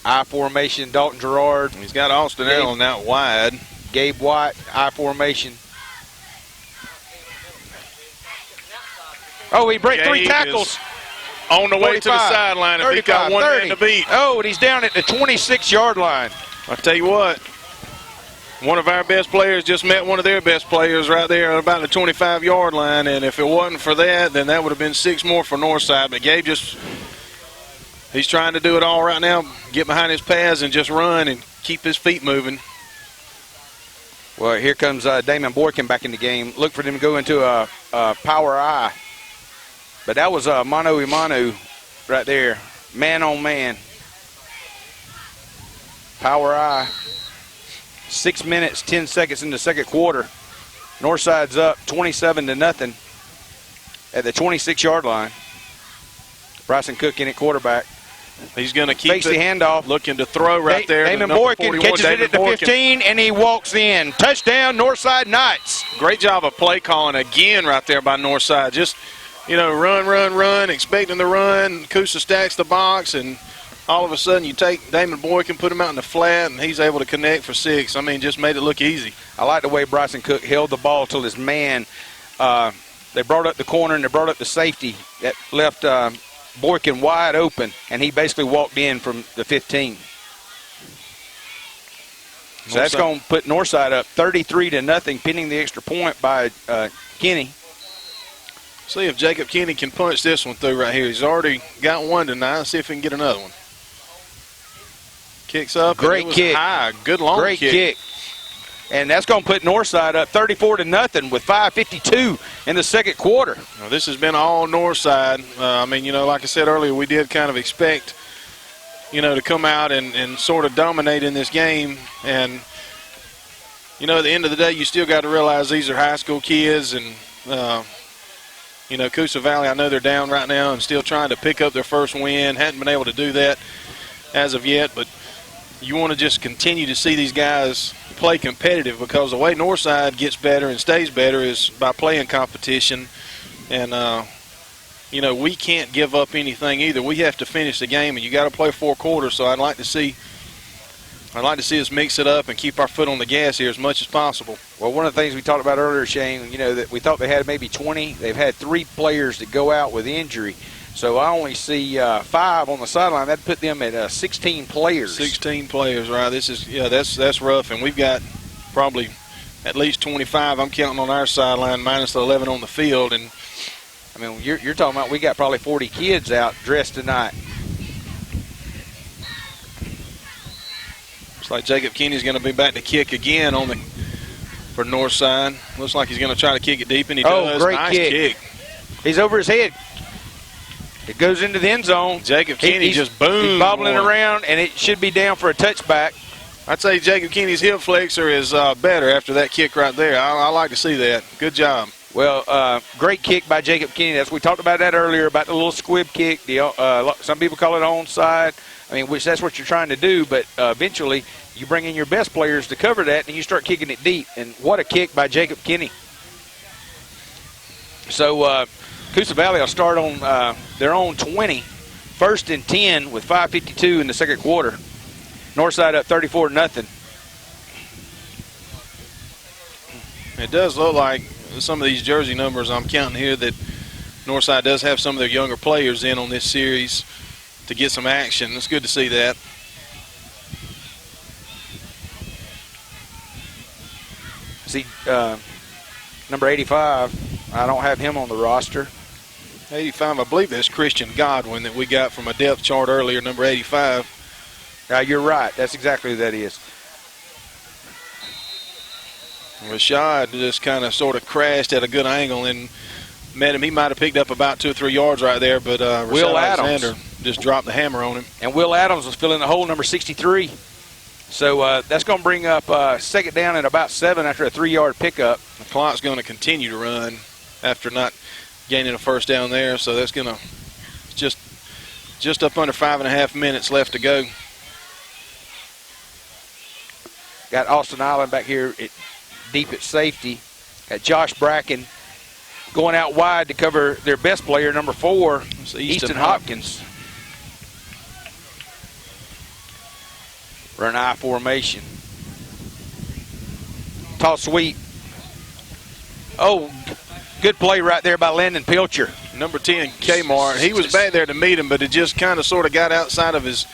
I formation, Dalton Gerard. He's got Austin Allen out wide. Gabe White, I formation. Oh, he break 3 tackles. On the way to the sideline if he got 1 man to beat. Oh, and he's down at the 26-yard line. I tell you what, one of our best players just met one of their best players right there about the 25-yard line, and if it wasn't for that, then that would have been 6 more for Northside. But Gabe he's trying to do it all right now, get behind his pads and just run and keep his feet moving. Well, here comes Damon Boykin back in the game. Look for them to go into a power eye. But that was mano-a-mano right there, man on man. Power eye. 6 minutes, 10 seconds in the second quarter. Northside's up 27-0 at the 26-yard line. Bryson Cook in at quarterback. He's going to keep Fakes the handoff. looking to throw right there. Damon Number Boykin 41, catches Damon it at the Boykin. 15, and he walks in. Touchdown, Northside Knights. Great job of play calling again right there by Northside. Just, run, expecting the run. Coosa stacks the box, and all of a sudden you take Damon Boykin, put him out in the flat, and he's able to connect for 6. I mean, just made it look easy. I like the way Bryson Cook held the ball till his man. They brought up the corner, and they brought up the safety that left Boykin wide open, and he basically walked in from the 15. So that's going to put Northside up 33-0, pinning the extra point by Kenny. See if Jacob Kenny can punch this one through right here. He's already got one tonight. Let's see if he can get another one. Kicks up. Great kick. High. Good long Great kick. And that's going to put Northside up 34-0 with 5:52 in the second quarter. Now, this has been all Northside. Like I said earlier, we did kind of expect, to come out and sort of dominate in this game. And, at the end of the day, you still got to realize these are high school kids. And, Coosa Valley, I know they're down right now and still trying to pick up their first win. Hadn't been able to do that as of yet. But you want to just continue to see these guys play competitive, because the way Northside gets better and stays better is by playing competition. And, we can't give up anything either. We have to finish the game, and you got to play 4 quarters. So I'd like to see us mix it up and keep our foot on the gas here as much as possible. Well, one of the things we talked about earlier, Shane, that we thought they had maybe 20. They've had 3 players that go out with injury. So I only see 5 on the sideline. That'd put them at 16 players. 16 players, right? That's rough. And we've got probably at least 25. I'm counting on our sideline minus the 11 on the field. And I mean, you're talking about we got probably 40 kids out dressed tonight. Looks like Jacob Kenny's going to be back to kick again for Northside. Looks like he's going to try to kick it deep, and he does. Great nice kick. He's over his head. It goes into the end zone. Jacob Kenny just boom. He's bobbling around, and it should be down for a touchback. I'd say Jacob Kenny's hip flexor is better after that kick right there. I like to see that. Good job. Well, great kick by Jacob Kenny. We talked about that earlier, about the little squib kick. Some people call it onside. I mean, which that's what you're trying to do, but eventually you bring in your best players to cover that, and you start kicking it deep. And what a kick by Jacob Kenny. So Coosa Valley will start on their own 20, 1st and 10 with 5:52 in the second quarter. Northside up 34-0. It does look like some of these jersey numbers I'm counting here that Northside does have some of their younger players in on this series to get some action. It's good to see that. See, number 85, I don't have him on the roster. 85, I believe that's Christian Godwin that we got from a depth chart earlier, number 85. You're right. That's exactly who that is. Rashad just kind of sort of crashed at a good angle and met him. He might have picked up about 2 or 3 yards right there, but Will Alexander Adams just dropped the hammer on him. And Will Adams was filling the hole, number 63. So that's going to bring up second down at about 7 after a 3-yard pickup. The clock's going to continue to run after not gaining a first down there, so that's going to just up under 5.5 minutes left to go. Got Austin Island back here deep at safety. Got Josh Bracken going out wide to cover their best player, number 4, Easton Hopkins. Run I formation. Toss sweep. Oh, good play right there by Landon Pilcher. Number 10, Kmart. He was back there to meet him, but it just kind of sort of got outside of his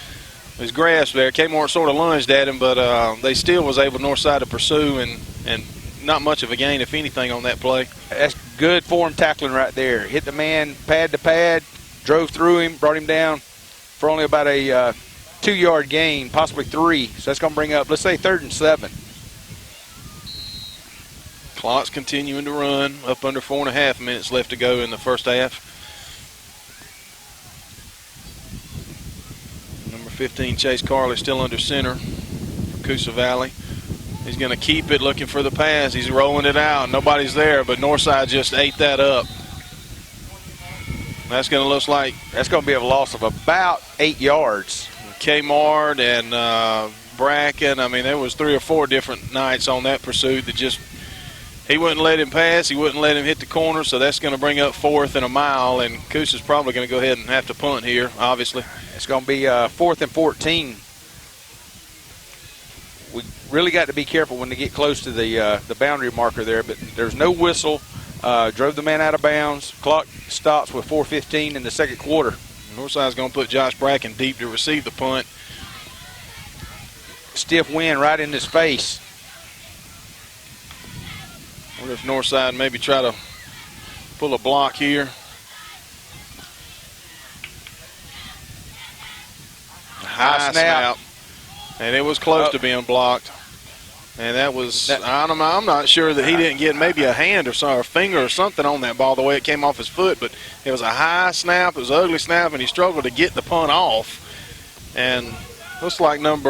grasp there. Kmart sort of lunged at him, but they still was able, Northside, to pursue and not much of a gain, if anything, on that play. That's good form tackling right there. Hit the man pad to pad, drove through him, brought him down for only about a 2-yard gain, possibly 3. So that's going to bring up, let's say, 3rd and 7. Clock's continuing to run, up under 4.5 minutes left to go in the first half. Number 15, Chase Carley, still under center for Coosa Valley. He's going to keep it, looking for the pass. He's rolling it out. Nobody's there, but Northside just ate that up. That's going to look like that's going to be a loss of about 8 yards. Kmart and Bracken. I mean, there was 3 or 4 different nights on that pursuit that just he wouldn't let him pass. He wouldn't let him hit the corner, so that's going to bring up 4th and a mile, and Coosa's probably going to go ahead and have to punt here, obviously. It's going to be 4th and 14. We really got to be careful when they get close to the boundary marker there, but there's no whistle. Drove the man out of bounds. Clock stops with 4:15 in the second quarter. Northside's going to put Josh Bracken deep to receive the punt. Stiff wind right in his face. I wonder if Northside maybe try to pull a block here. High snap. And it was close to being blocked. And that was, I'm not sure that he didn't get maybe a hand or a finger or something on that ball the way it came off his foot, but it was a high snap, it was an ugly snap, and he struggled to get the punt off. And looks like that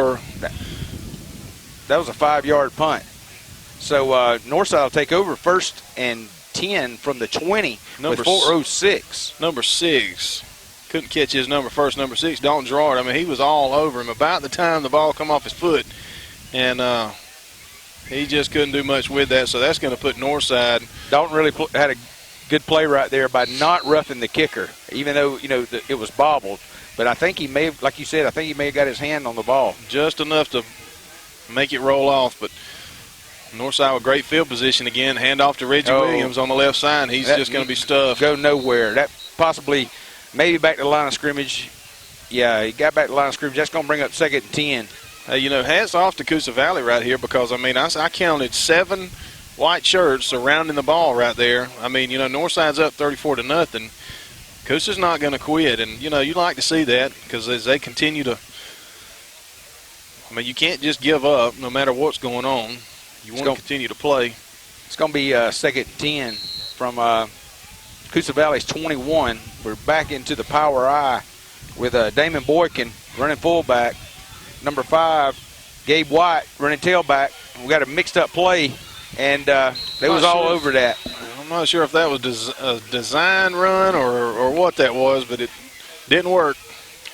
was a 5-yard punt. So Northside will take over 1st and 10 from the 20 with 4:06. Number 6. Couldn't catch his number 6, Dalton Gerard. I mean, he was all over him about the time the ball come off his foot. And he just couldn't do much with that, so that's going to put Northside. Dalton really had a good play right there by not roughing the kicker, even though, it was bobbled. But I think he may have, like you said, I think he may have got his hand on the ball. Just enough to make it roll off, but Northside with great field position again. Hand off to Reggie Williams on the left side. He's just going to be stuffed. Go nowhere. That possibly, maybe back to the line of scrimmage. Yeah, he got back to the line of scrimmage. That's going to bring up 2nd and 10. Hey, hats off to Coosa Valley right here because, I mean, I counted 7 white shirts surrounding the ball right there. I mean, Northside's up 34-0. Coosa's not going to quit, and, you like to see that because as they continue to – I mean, you can't just give up no matter what's going on. You want to continue to play. It's going to be 2nd and 10 from Coosa Valley's 21. We're back into the power I with Damon Boykin running fullback. Number 5, Gabe White running tailback. We got a mixed-up play, and they was all over that. I'm not sure if that was a design run or what that was, but it didn't work.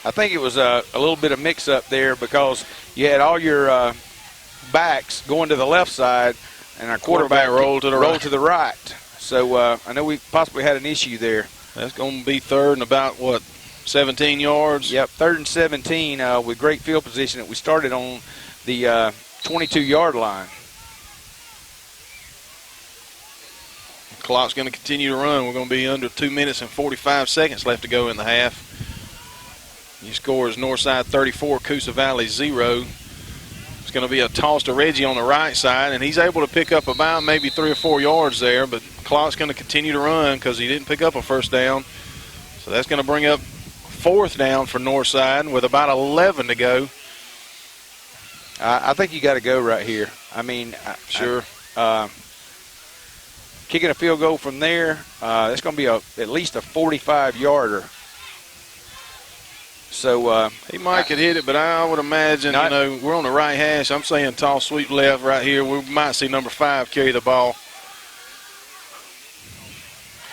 I think it was a little bit of mix-up there because you had all your backs going to the left side, and our quarterback rolled to the right. So I know we possibly had an issue there. That's going to be 3rd and about, 17 yards? Yep, 3rd and 17 with great field position that we started on the 22-yard line. The clock's going to continue to run. We're going to be under 2 minutes and 45 seconds left to go in the half. Your score is Northside 34, Coosa Valley 0. It's going to be a toss to Reggie on the right side, and he's able to pick up about maybe 3 or 4 yards there, but the clock's going to continue to run because he didn't pick up a first down. So that's going to bring up 4th down for Northside with about 11 to go. I think you got to go right here. I mean, sure. Kicking a field goal from there, that's going to be at least a 45-yarder. So he might could hit it, but I would imagine, we're on the right hash. I'm saying toss sweep left right here. We might see number 5 carry the ball.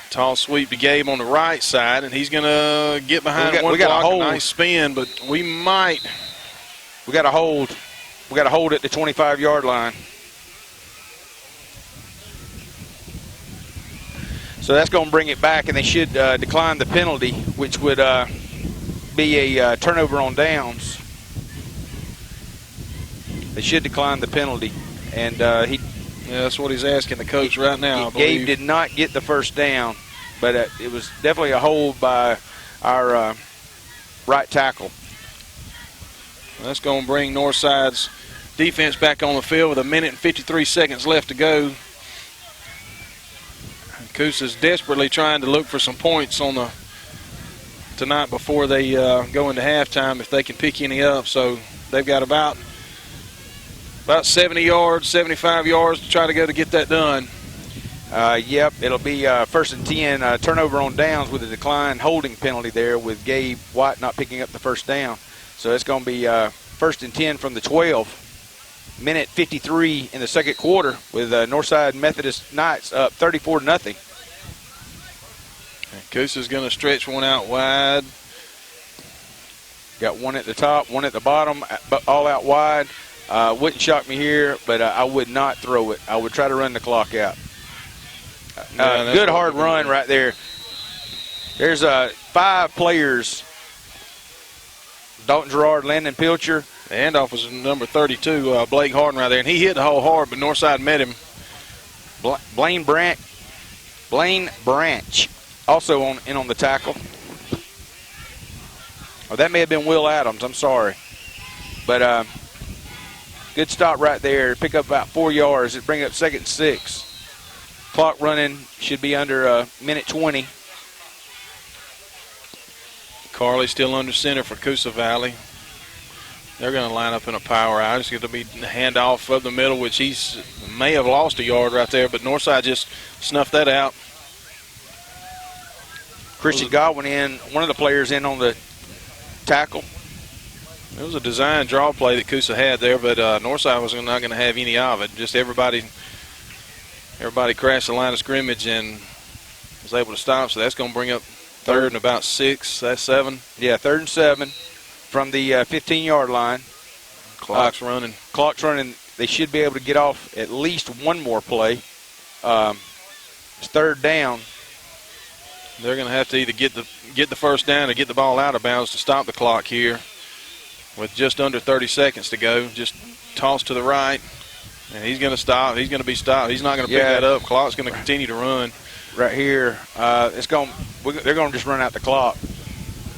Toss sweep to Gabe on the right side, and he's going to get behind one block. A nice spin, but we got to hold. We got to hold at the 25-yard line. So that's going to bring it back, and they should decline the penalty, which would be a turnover on downs. They should decline the penalty, and yeah, that's what he's asking the coach right now. Gabe did not get the first down, but it was definitely a hold by our right tackle. That's going to bring Northside's defense back on the field with 1 minute and 53 seconds left to go. Coosa's desperately trying to look for some points on tonight before they go into halftime if they can pick any up. So they've got about 70 yards, 75 yards to try to go to get that done. Yep, it'll be 1st and 10, turnover on downs with a declined holding penalty there with Gabe White not picking up the first down. So it's going to be 1st and 10 from the 12. Minute 53 in the second quarter with Northside Methodist Knights up 34-0. And Coosa's going to stretch one out wide. Got one at the top, one at the bottom, all out wide. Wouldn't shock me here, but I would not throw it. I would try to run the clock out. Good hard run right there. There's 5 players. Dalton Gerard, Landon Pilcher. The handoff was number 32, Blake Harden right there, and he hit the hole hard, but Northside met him. Blaine Branch also on the tackle. Oh, that may have been Will Adams. I'm sorry. But good stop right there. Pick up about 4 yards. It bring up 2nd and 6. Clock running should be under a minute 20. Carley still under center for Coosa Valley. They're going to line up in a power out. It's going to be handoff up the middle, which he may have lost a yard right there, but Northside just snuffed that out. Christian Godwin one of the players in on the tackle. It was a design draw play that Coosa had there, but Northside was not going to have any of it. Just everybody crashed the line of scrimmage and was able to stop, so that's going to bring up 3rd and about 6. That's 7. Yeah, 3rd and 7 from the 15-yard line. Clock's running. Clock's running. They should be able to get off at least one more play. It's 3rd down. They're going to have to either get the first down or get the ball out of bounds to stop the clock here with just under 30 seconds to go. Just toss to the right, and he's going to stop. He's going to be stopped. He's not going to pick that up. Clock's going to continue to run. Right here, they're going to just run out the clock.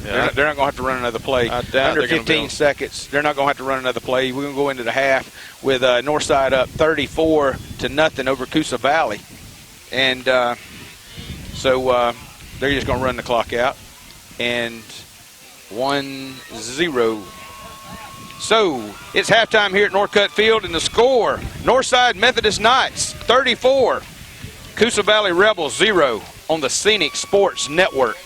Yeah, they're not going to have to run another play. Under 15 seconds, they're not going to have to run another play. We're going to go into the half with Northside up 34-0 over Coosa Valley. And so they're just going to run the clock out. And 1-0. So it's halftime here at Northcutt Field, and the score, Northside Methodist Knights 34, Coosa Valley Rebels 0 on the Scenic Sports Network.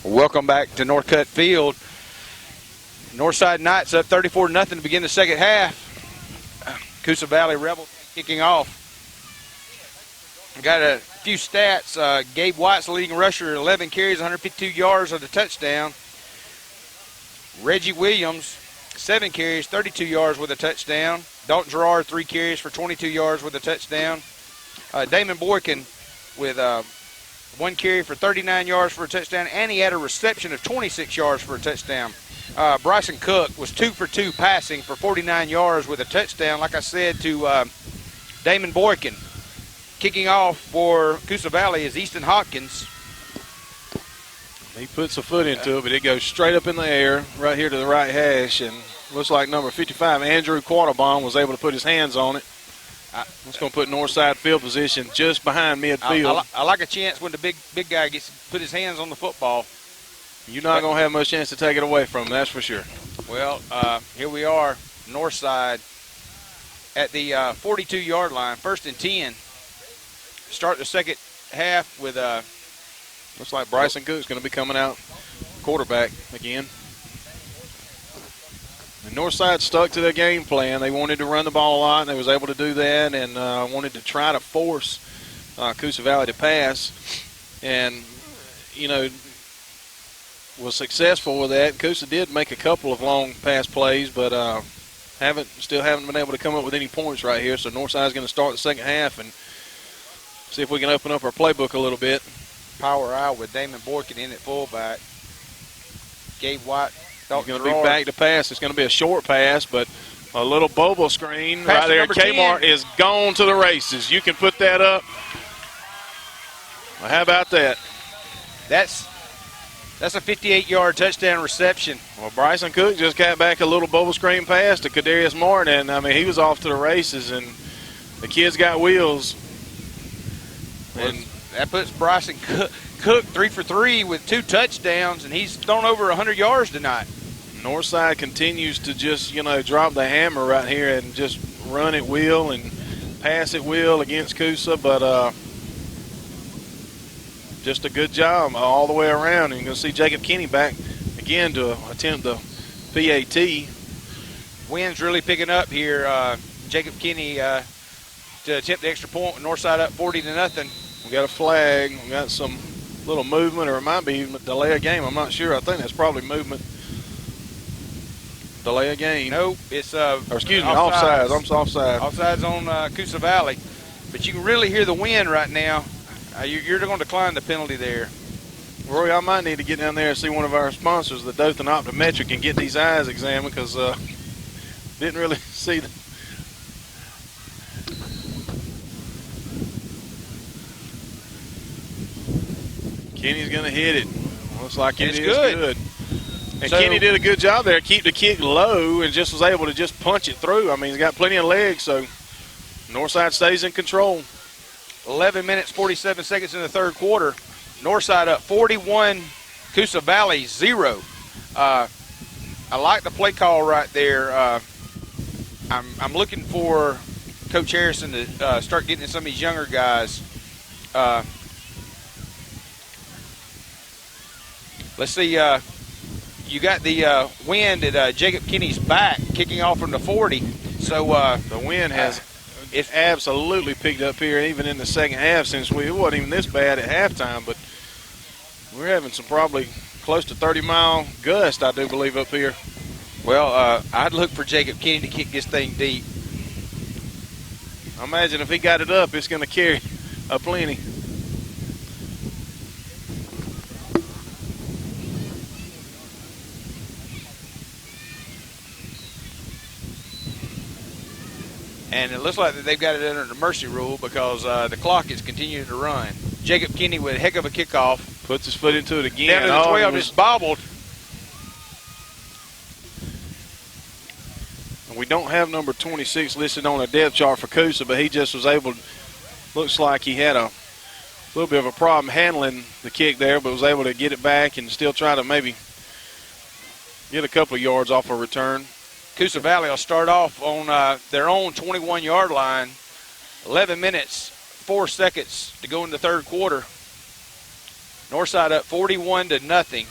Welcome back to Northcutt Field. Northside Knights up 34-0 to begin the second half. Coosa Valley Rebels kicking off. Got a few stats. Gabe White's the leading rusher, 11 carries, 152 yards on the touchdown. Reggie Williams, 7 carries, 32 yards with a touchdown. Dalton Gerard, 3 carries for 22 yards with a touchdown. Damon Boykin with 1 carry for 39 yards for a touchdown, and he had a reception of 26 yards for a touchdown. Bryson Cook was 2 for 2 passing for 49 yards with a touchdown, like I said, to Damon Boykin. Kicking off for Coosa Valley is Easton Hopkins. He puts a foot into it, but it goes straight up in the air right here to the right hash, and looks like number 55, Andrew Quattlebaum, was able to put his hands on it. It's going to put Northside field position just behind midfield. I like a chance when the big guy gets to put his hands on the football. You're not going to have much chance to take it away from him, that's for sure. Well, here we are, Northside at the 42-yard line, 1st and 10. Start the second half with looks like Bryson Cook's going to be coming out quarterback again. And Northside stuck to their game plan. They wanted to run the ball a lot, and they was able to do that, and wanted to try to force Coosa Valley to pass. And, was successful with that. Coosa did make a couple of long pass plays, but still haven't been able to come up with any points right here. So Northside's going to start the second half and see if we can open up our playbook a little bit. Power out with Damon Boykin in at fullback. Gabe White. He's going to be back to pass. It's going to be a short pass, but a little Bobo screen right there. Kmart is gone to the races. You can put that up. Well, how about that? That's a 58-yard touchdown reception. Well, Bryson Cook just got back a little Bobo screen pass to Kadarius Martin. I mean, he was off to the races, and the kid's got wheels. And that puts Bryson Cook 3 for 3 with 2 touchdowns, and he's thrown over 100 yards tonight. Northside continues to just, drop the hammer right here and just run at will and pass at will against Coosa. But just a good job all the way around. And you're going to see Jacob Kinney back again to attempt the PAT. Wind's really picking up here. Jacob Kinney to attempt the extra point with Northside up 40-0. We got a flag. We got some little movement, or it might be even a delay of game. I'm not sure. I think that's probably movement. Delay of game. Nope, it's excuse me, offsides. I'm offside. Offsides on Coosa Valley. But you can really hear the wind right now. You're going to decline the penalty there. Roy, I might need to get down there and see one of our sponsors, the Dothan Optometric, and get these eyes examined, because didn't really see them. Kenny's going to hit it. Looks like it is good. And so, Kenny did a good job there. Keep the kick low and just was able to just punch it through. I mean, he's got plenty of legs, so Northside stays in control. 11 minutes, 47 seconds in the third quarter. Northside up 41, Coosa Valley 0. I like the play call right there. I'm looking for Coach Harrison to start getting some of these younger guys. Let's see. You got the wind at Jacob Kinney's back, kicking off from the 40. So the wind has it's absolutely picked up here, even in the second half. Since it wasn't even this bad at halftime, but we're having some probably close to 30-mile gust, I do believe, up here. Well, I'd look for Jacob Kinney to kick this thing deep. I imagine if he got it up, it's going to carry a plenty. And it looks like that they've got it under the mercy rule, because the clock is continuing to run. Jacob Kinney with a heck of a kickoff. Puts his foot into it again. Down to the 12, just bobbled. We don't have number 26 listed on a depth chart for Coosa, but he just was able to, looks like he had a little bit of a problem handling the kick there, but was able to get it back and still try to maybe get a couple of yards off a return. Coosa Valley will start off on their own 21-yard line. 11 minutes, 4 seconds to go in the third quarter. Northside up 41-0.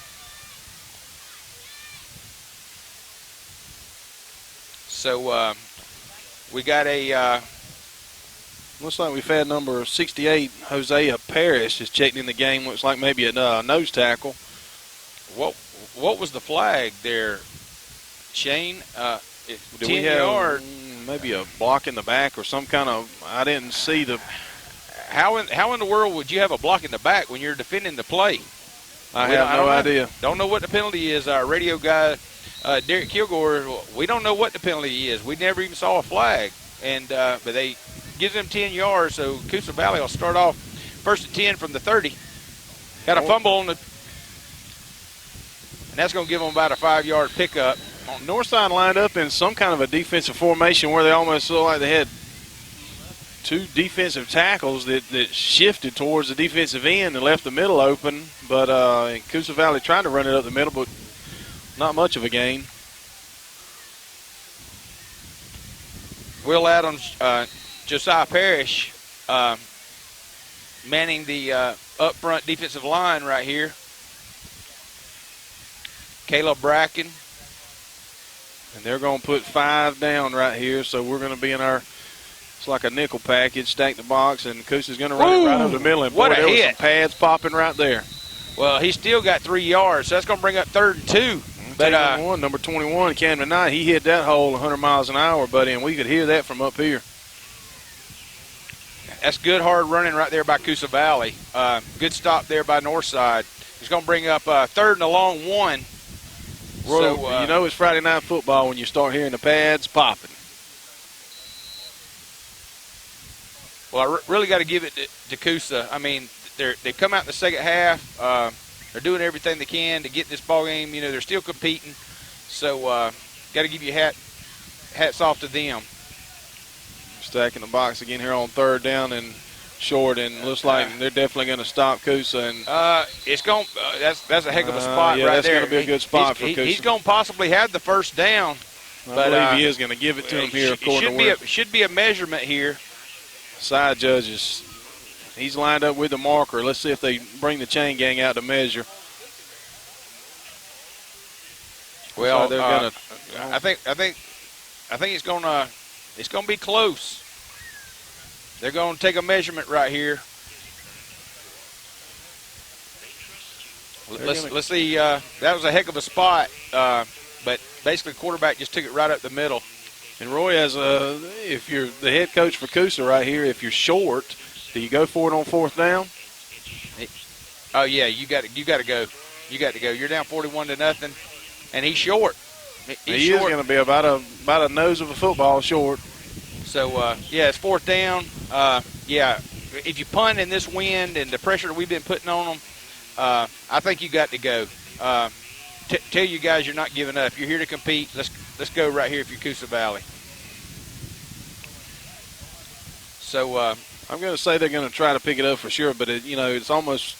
So we got a looks like we've had number 68, Hosea Parrish, is checking in the game. Looks like maybe a nose tackle. What was the flag there, Shane? 10 yard. Maybe a block in the back or some kind of, I didn't see the. How in the world would you have a block in the back when you're defending the play? I have no idea. Don't know what the penalty is. Our radio guy, Derek Kilgore, we don't know what the penalty is. We never even saw a flag. And but they gives them 10 yards, so Coosa Valley will start off first and 10 from the 30. Got a fumble on the, and that's going to give them about a 5-yard pickup. Northside lined up in some kind of a defensive formation where they almost looked like they had two defensive tackles that shifted towards the defensive end and left the middle open. But Coosa Valley tried to run it up the middle, but not much of a gain. Will Adams, Josiah Parrish manning the up front defensive line right here. Caleb Bracken. And they're going to put 5 down right here, so we're going to be in our, it's like a nickel package, stack the box, and Coosa's going to run it right up the middle. And what boy, a there hit. was some pads popping right there. Well, he still got 3 yards, so that's going to bring up 3rd and 2. But number 21, Camden Knight, he hit that hole 100 miles an hour, buddy, and we could hear that from up here. That's good hard running right there by Coosa Valley. Good stop there by Northside. He's going to bring up 3rd and a long 1. So, you know it's Friday night football when you start hearing the pads popping. Well, I really got to give it to Coosa. I mean, they've come out in the second half. They're doing everything they can to get this ball game. You know, they're still competing. So, got to give you hats off to them. Stacking the box again here on 3rd down and short, and looks like they're definitely going to stop Coosa. And it's going. That's a heck of a spot right that's there. That's going to be a good spot for Coosa. He's going to possibly have the first down. I believe he is going to give it to him here. Should be a measurement here. Side judge is He's lined up with the marker. Let's see if they bring the chain gang out to measure. Well, they're gonna. I think it's gonna be close. They're gonna take a measurement right here. Let's see. That was a heck of a spot, but basically, quarterback just took it right up the middle. And Roy, if you're the head coach for Coosa right here, if you're short, do you go for it on 4th down? Oh yeah, you got to go. You got to go. You're down 41-0, and he's short. He is going to be about a nose of a football short. So yeah, it's 4th down. Yeah, if you punt in this wind and the pressure that we've been putting on them, I think you got to go. Tell you guys you're not giving up. You're here to compete. Let's go right here if you're Coosa Valley. So I'm going to say they're going to try to pick it up for sure, but it's almost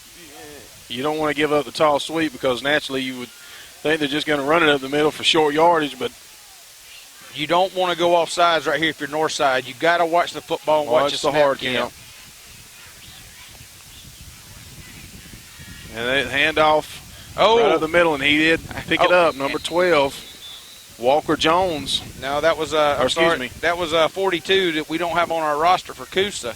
you don't want to give up the tall sweep because naturally you would think they're just going to run it up the middle for short yardage, but you don't want to go off sides right here if you're Northside. You got to watch the football and watch the hard count. And they hand off right up the middle, and he did pick it up. Number 12, Walker Jones. No, that was that was 42 that we don't have on our roster for Coosa.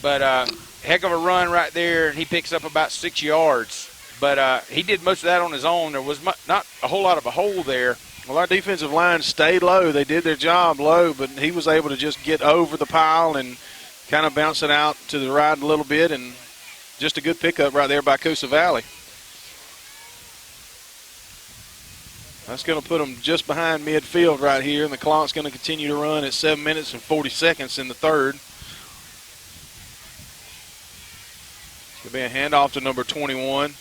But heck of a run right there, and he picks up about 6 yards. But he did most of that on his own. There was not a whole lot of a hole there. Well, our defensive line stayed low. They did their job low, but he was able to just get over the pile and kind of bounce it out to the right a little bit, and just a good pickup right there by Coosa Valley. That's going to put them just behind midfield right here, and the clock's going to continue to run at 7 minutes and 40 seconds in the third. It's going to be a handoff to number 21.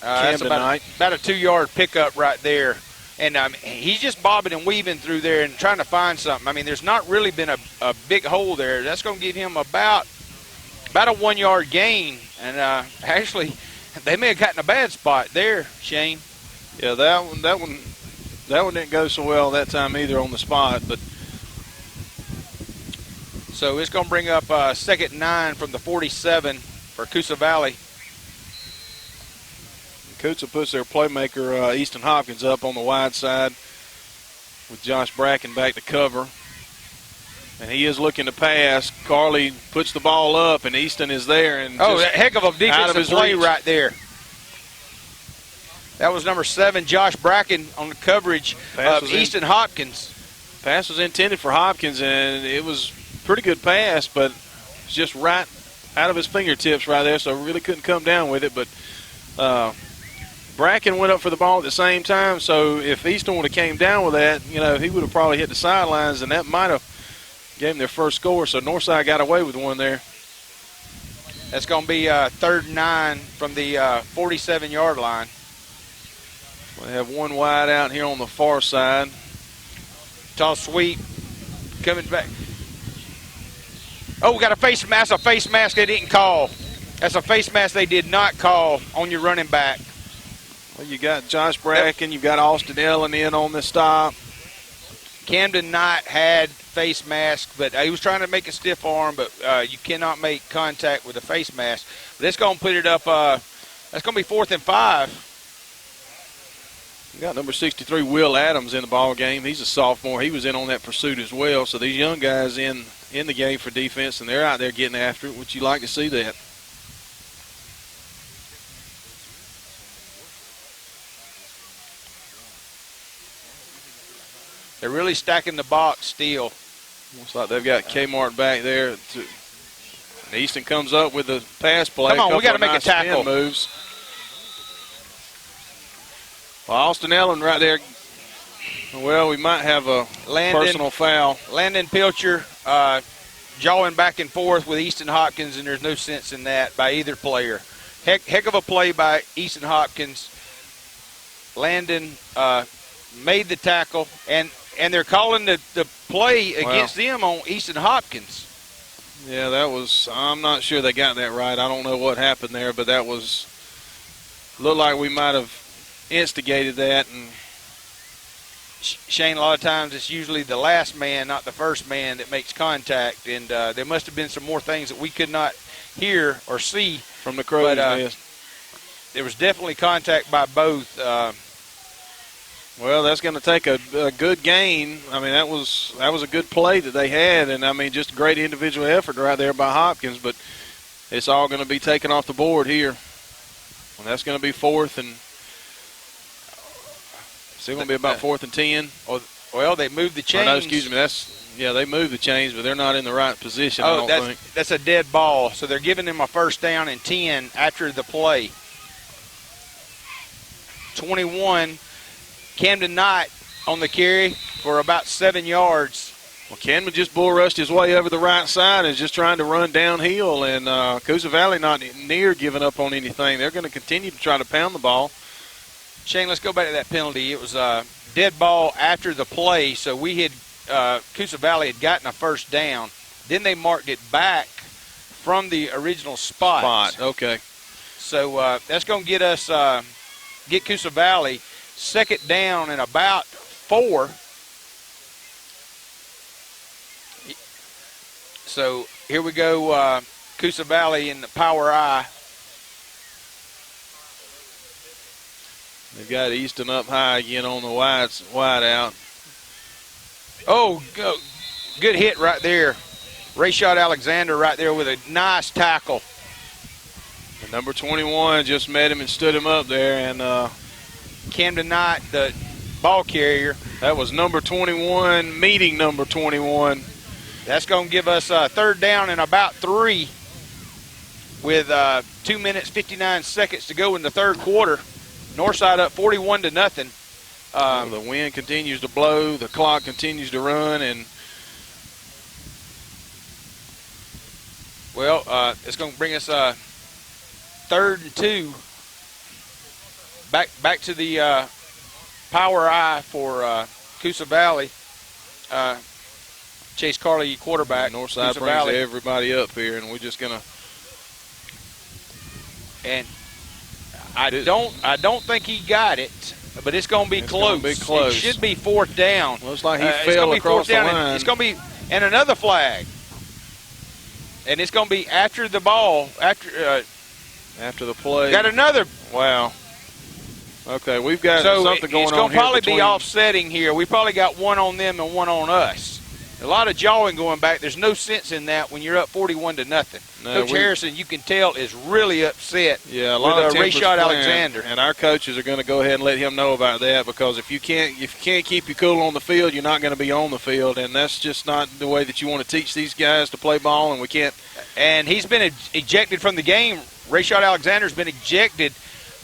That's about a 2-yard pickup right there. And he's just bobbing and weaving through there and trying to find something. I mean, there's not really been a big hole there. That's going to give him about a 1-yard gain. And actually, they may have gotten a bad spot there, Shane. Yeah, that one didn't go so well that time either on the spot. But so it's going to bring up 2nd and 9 from the 47 for Coosa Valley. Coosa puts their playmaker, Easton Hopkins, up on the wide side with Josh Bracken back to cover. And he is looking to pass. Carley puts the ball up, and Easton is there. And that heck of a defensive play right there. That was number 7, Josh Bracken, on the coverage of Easton Hopkins. Pass was intended for Hopkins, and it was a pretty good pass, but it's just right out of his fingertips right there, so really couldn't come down with it. But Bracken went up for the ball at the same time, so if Easton would have came down with that, he would have probably hit the sidelines, and that might have gave them their first score. So Northside got away with one there. That's going to be 3rd and 9 from the 47-yard line. We have one wide out here on the far side. Toss sweep coming back. Oh, we got a face mask. A face mask they didn't call. That's a face mask they did not call on your running back. Well, you got Josh Bracken. You've got Austin Ellen in on the stop. Camden Knight had face mask, but he was trying to make a stiff arm, but you cannot make contact with a face mask. But that's going to put it up. That's going to be 4th and 5. You got number 63, Will Adams, in the ball game. He's a sophomore. He was in on that pursuit as well. So these young guys in the game for defense, and they're out there getting after it. Would you like to see that? They're really stacking the box still. Looks like they've got Kmart back there. And Easton comes up with the pass play. Come on, we got to make a tackle. Moves. Well, Austin Ellen right there. Well, we might have a personal foul. Landon Pilcher jawing back and forth with Easton Hopkins, and there's no sense in that by either player. Heck of a play by Easton Hopkins. Landon made the tackle, and they're calling the play against them on Easton Hopkins. Yeah, that was – I'm not sure they got that right. I don't know what happened there, but that was – looked like we might have instigated that. And Shane, a lot of times it's usually the last man, not the first man, that makes contact. And there must have been some more things that we could not hear or see from the crow's nest. There was definitely contact by both. Well, that's going to take a good gain. I mean, that was a good play that they had, and I mean, just a great individual effort right there by Hopkins. But it's all going to be taken off the board here, and that's going to be fourth and. Still going to be about 4th and 10. Well, they moved the chains. No, excuse me. They moved the chains, but they're not in the right position. I don't think. That's a dead ball. So they're giving him a first down and 10 after the play. 21. Camden Knight on the carry for about 7 yards. Well, Camden just bull rushed his way over the right side and is just trying to run downhill. And Coosa Valley not near giving up on anything. They're going to continue to try to pound the ball. Shane, let's go back to that penalty. It was a dead ball after the play, so Coosa Valley had gotten a first down. Then they marked it back from the original spot. Okay. So that's going to get Coosa Valley second down and about 4. So here we go, Coosa Valley in the power I. They've got Easton up high again on the wide out. Oh, good hit right there. Rayshad Alexander right there with a nice tackle. And number 21 just met him and stood him up there. And Camden Knight, the ball carrier. That was number 21 meeting number 21. That's going to give us a third down and about 3 with 2 minutes, 59 seconds to go in the third quarter. Northside up 41-0. The wind continues to blow. The clock continues to run, and it's going to bring us 3rd and 2. Back to the power I for Coosa Valley. Chase Carley, quarterback. Northside Coosa brings Valley. Everybody up here, and we're just gonna. And I don't think he got it, but it's going to be close. It should be 4th down. Looks like he fell across the line. It's going to be and another flag. And it's going to be after the ball, after the play. Got another. Wow. Okay, we've got something going on here. It's going to probably be offsetting here. We probably got one on them and one on us. A lot of jawing going back. There's no sense in that when you're up 41-0. Coach Harrison, you can tell, is really upset. Yeah, a lot of Rayshad Alexander. And our coaches are going to go ahead and let him know about that, because if you can't keep you cool on the field, you're not going to be on the field, and that's just not the way that you want to teach these guys to play ball. And we can't. And he's been ejected from the game. Rayshad Alexander's been ejected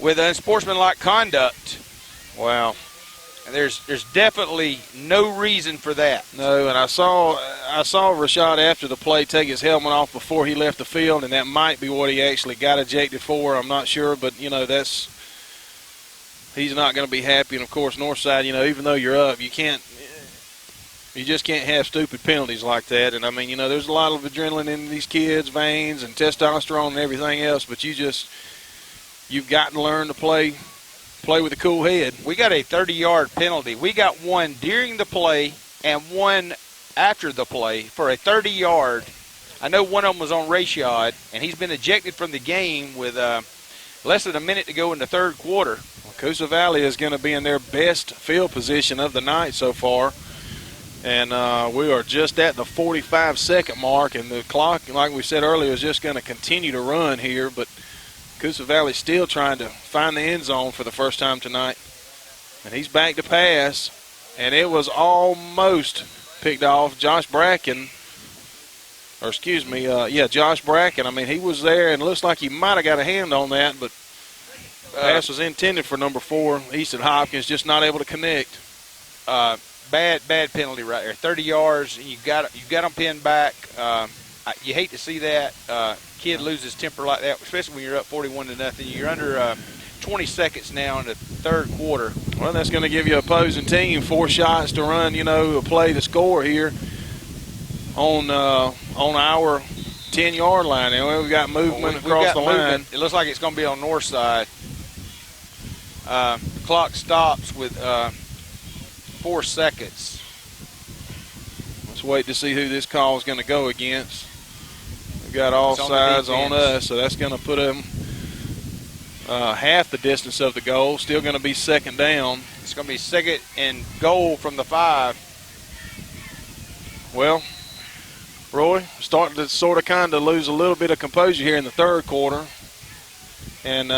with unsportsmanlike conduct. Wow. And there's definitely no reason for that. No, and I saw Rashad after the play take his helmet off before he left the field, and that might be what he actually got ejected for. I'm not sure, but he's not going to be happy. And of course, Northside, even though you're up, you just can't have stupid penalties like that. And I mean, there's a lot of adrenaline in these kids' veins and testosterone and everything else, but you've got to learn to play with a cool head. We got a 30-yard penalty. We got one during the play and one after the play for a 30-yard. I know one of them was on Rayshad, and he's been ejected from the game with less than a minute to go in the third quarter. Well, Coosa Valley is going to be in their best field position of the night so far, and we are just at the 45-second mark, and the clock, like we said earlier, is just going to continue to run here, but Coosa Valley still trying to find the end zone for the first time tonight. And he's back to pass, and it was almost picked off. Josh Bracken. I mean, he was there, and it looks like he might have got a hand on that, but pass was intended for number 4, Easton Hopkins, just not able to connect. Bad penalty right there. 30 yards, and you got them pinned back. You hate to see that. Kid loses temper like that, especially when you're up 41-0. You're under 20 seconds now in the third quarter. Well, that's going to give you opposing team 4 shots to run, a play to score here on our 10-yard line. And we've got movement across the line. It looks like it's going to be on Northside. Clock stops with 4 seconds. Let's wait to see who this call is going to go against. We've got all It's on sides the on defense. us, so that's going to put them half the distance of the goal. Still going to be second down. It's going to be second and goal from the 5. Well, Roy, starting to sort of kind of lose a little bit of composure here in the third quarter. And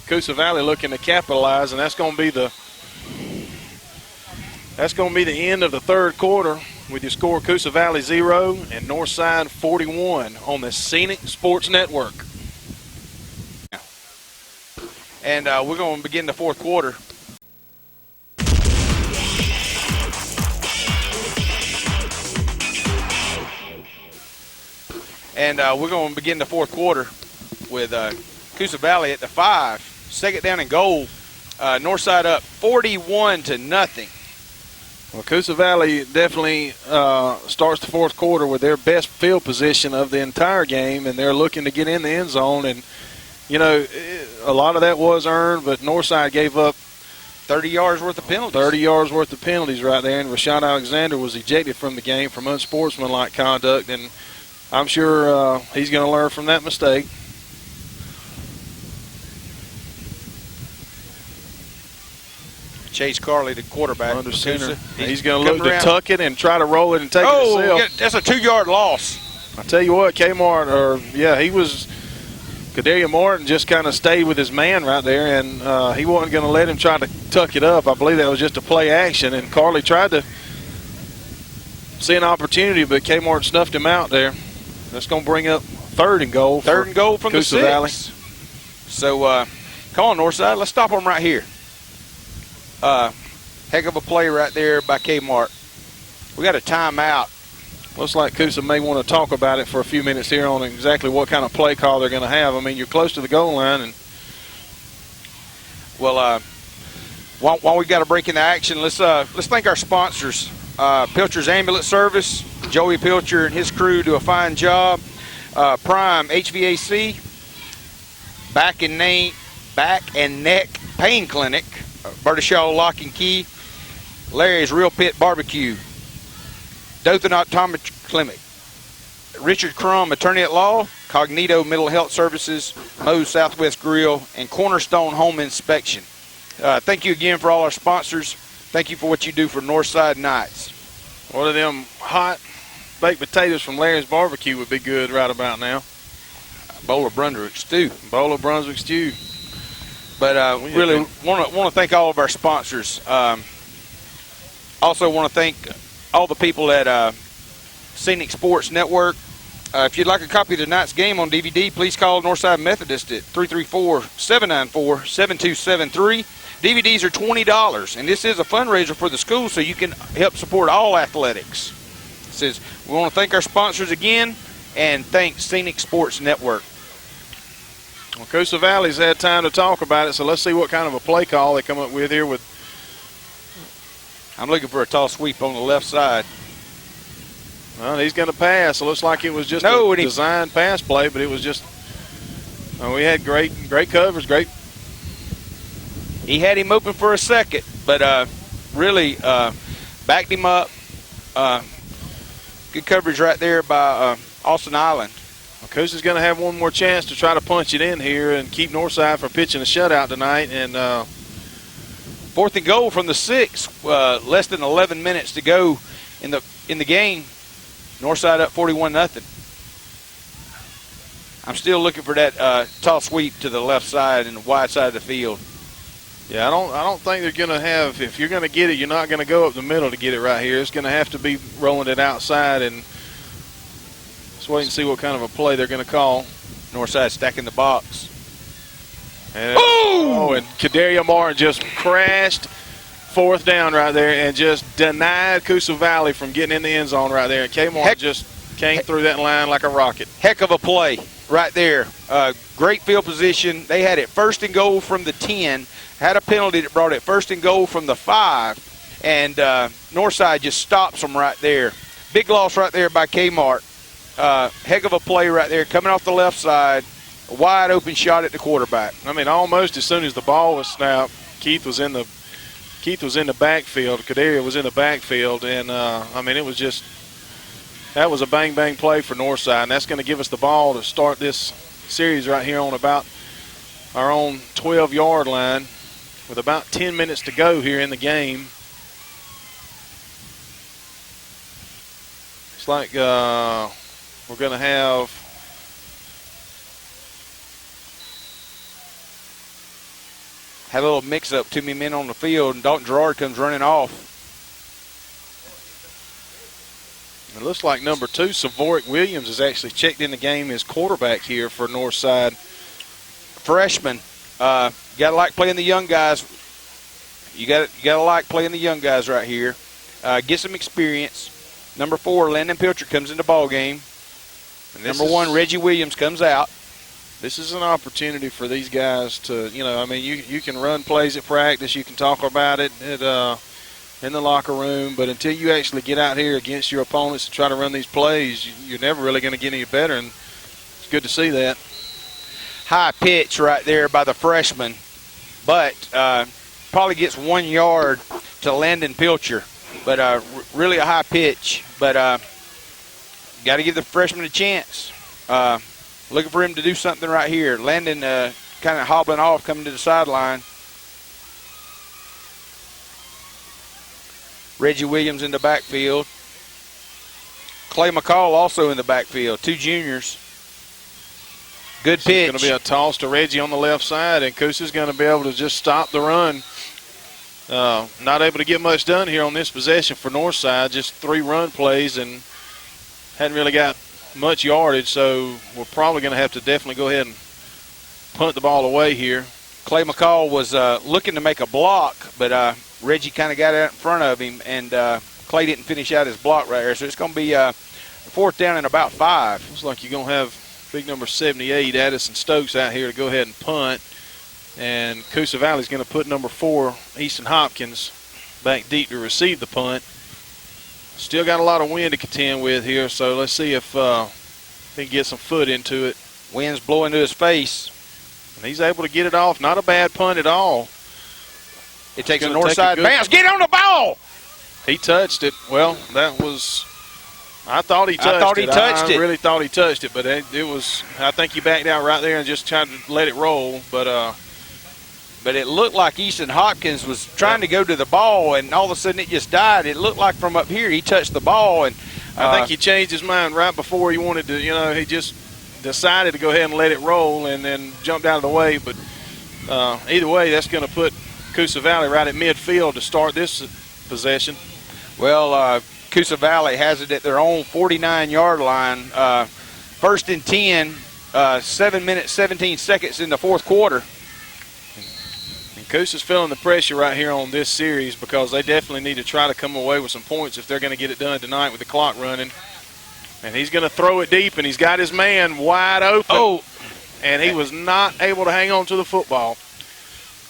Coosa Valley looking to capitalize, and that's going to be the end of the third quarter with your score Coosa Valley 0 and Northside 41 on the Scenic Sports Network. And we're going to begin the fourth quarter. And we're going to begin the fourth quarter with Coosa Valley at the 5. Second down and goal. Northside up 41-0. Well, Coosa Valley definitely starts the fourth quarter with their best field position of the entire game, and they're looking to get in the end zone. And, you know, a lot of that was earned, but Northside gave up 30 yards worth of penalties. 30 yards worth of penalties right there, and Rashad Alexander was ejected from the game from unsportsmanlike conduct, and I'm sure he's going to learn from that mistake. Chase Carley, the quarterback. Under center. Coosa. He's going to look coming to around. tuck it and try to roll it and take it himself. That's a 2-yard loss. I tell you what, Kmart, Kaderia Martin just kind of stayed with his man right there, and he wasn't going to let him try to tuck it up. I believe that was just a play action, and Carley tried to see an opportunity, but Kmart snuffed him out there. That's going to bring up third and goal. Third and goal from Coosa the 6. Valley. So, come on, Northside. Let's stop them right here. Heck of a play right there by Kmart. We got a timeout. Looks like Coosa may want to talk about it for a few minutes here on exactly what kind of play call they're going to have. I mean, you're close to the goal line. And Well, while we got a break in the action, let's thank our sponsors. Pilcher's Ambulance Service. Joey Pilcher and his crew do a fine job. Prime HVAC. Back and Neck Pain Clinic. Berta Shaw Lock and Key. Larry's Real Pit Barbecue. Dothan Optometry Clinic. Richard Crum, Attorney at Law. Cognito Mental Health Services. Moe's Southwest Grill. And Cornerstone Home Inspection. Thank you again for all our sponsors. Thank you for what you do for Northside Knights. one of them hot baked potatoes from Larry's Barbecue would be good right about now. A bowl of Brunswick stew. Bowl of Brunswick stew. But really want to thank all of our sponsors. Also want to thank all the people at Scenic Sports Network. If you'd like a copy of tonight's game on DVD, please call Northside Methodist at 334-794-7273. DVDs are $20, and this is a fundraiser for the school, so you can help support all athletics. It says we want to thank our sponsors again, and thank Scenic Sports Network. Well, Coosa Valley's had time to talk about it, so let's see what kind of a play call they come up with here. I'm looking for a tall sweep on the left side. Well, he's going to pass. It looks like it was just a designed pass play, but it was just we had great coverage, great. He had him open for a second, but really backed him up. Good coverage right there by Austin Island. Well, Coosa's going to have one more chance to try to punch it in here and keep Northside from pitching a shutout tonight. And fourth and goal from the 6. Less than 11 minutes to go in the game. Northside up 41-0. I'm still looking for that tall sweep to the left side and the wide side of the field. Yeah, I don't think they're going to have. If you're going to get it, you're not going to go up the middle to get it right here. It's going to have to be rolling it outside, and let's wait and see what kind of a play they're going to call. Northside stacking the box. And, and Kaderia Martin just crashed fourth down right there and just denied Coosa Valley from getting in the end zone right there. And Kmart just came through that line like a rocket. Heck of a play right there. Great field position. They had it first and goal from the 10. Had a penalty that brought it first and goal from the 5. And Northside just stops them right there. Big loss right there by Kmart. Heck of a play right there. Coming off the left side. A wide open shot at the quarterback. I mean, almost as soon as the ball was snapped, Keith was in the Keith was in the backfield. Kaderia was in the backfield, and, I mean, it was just – that was a bang-bang play for Northside, and that's going to give us the ball to start this series right here on about our own 12-yard line with about 10 minutes to go here in the game. It's like we're going to have a little mix-up, too many men on the field, and Dalton Gerard comes running off. It looks like number 2, Savoric Williams, is actually checked in the game as quarterback here for Northside. Freshman. Got to like playing the young guys. You got to like playing the young guys right here. Get some experience. Number 4, Landon Pilcher comes in the ball game. And number 1, Reggie Williams comes out. This is an opportunity for these guys to, you know, I mean, you can run plays at practice. You can talk about it in the locker room. But until you actually get out here against your opponents and try to run these plays, you're never really going to get any better. And it's good to see that. High pitch right there by the freshman. But probably gets 1 yard to Landon Pilcher. But really a high pitch. But got to give the freshman a chance. Looking for him to do something right here. Landon kind of hobbling off, coming to the sideline. Reggie Williams in the backfield. Clay McCall also in the backfield. 2 juniors. Good pitch. It's going to be a toss to Reggie on the left side, and Coosa's going to be able to just stop the run. Not able to get much done here on this possession for Northside. Just 3 run plays and hadn't really got much yardage, so we're probably going to have to definitely go ahead and punt the ball away here. Clay McCall was looking to make a block, but Reggie kind of got out in front of him, and Clay didn't finish out his block right there. So it's going to be 4th down and about 5. Looks like you're going to have big number 78, Addison Stokes, out here to go ahead and punt. And Coosa Valley's going to put number 4, Easton Hopkins, back deep to receive the punt. Still got a lot of wind to contend with here, so let's see if he can get some foot into it. Wind's blowing to his face. And he's able to get it off. Not a bad punt at all. It takes a Northside bounce. Get on the ball! He touched it. Well, that was – I thought he touched it. I really thought he touched it, but it was – I think he backed out right there and just tried to let it roll. But it looked like Easton Hopkins was trying to go to the ball, and all of a sudden it just died. It looked like from up here he touched the ball. And I think he changed his mind right before he wanted to, he just decided to go ahead and let it roll and then jumped out of the way. But either way, that's going to put Coosa Valley right at midfield to start this possession. Well, Coosa Valley has it at their own 49-yard line. 1st and 10, 7 minutes, 17 seconds in the 4th quarter. Coosa's feeling the pressure right here on this series because they definitely need to try to come away with some points if they're going to get it done tonight with the clock running. And he's going to throw it deep, and he's got his man wide open. Oh. And he was not able to hang on to the football.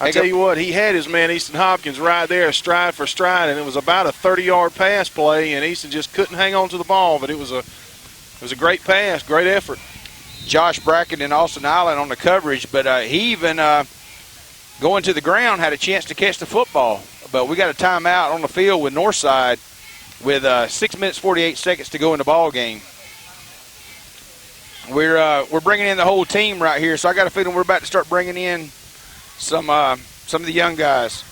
I tell you what, he had his man Easton Hopkins right there, stride for stride, and it was about a 30-yard pass play, and Easton just couldn't hang on to the ball. But it was a great pass, great effort. Josh Brackett and Austin Island on the coverage, but he even going to the ground had a chance to catch the football. But we got a timeout on the field with Northside with 6 minutes, 48 seconds to go in the ball game. We're bringing in the whole team right here, so I got a feeling we're about to start bringing in some of the young guys.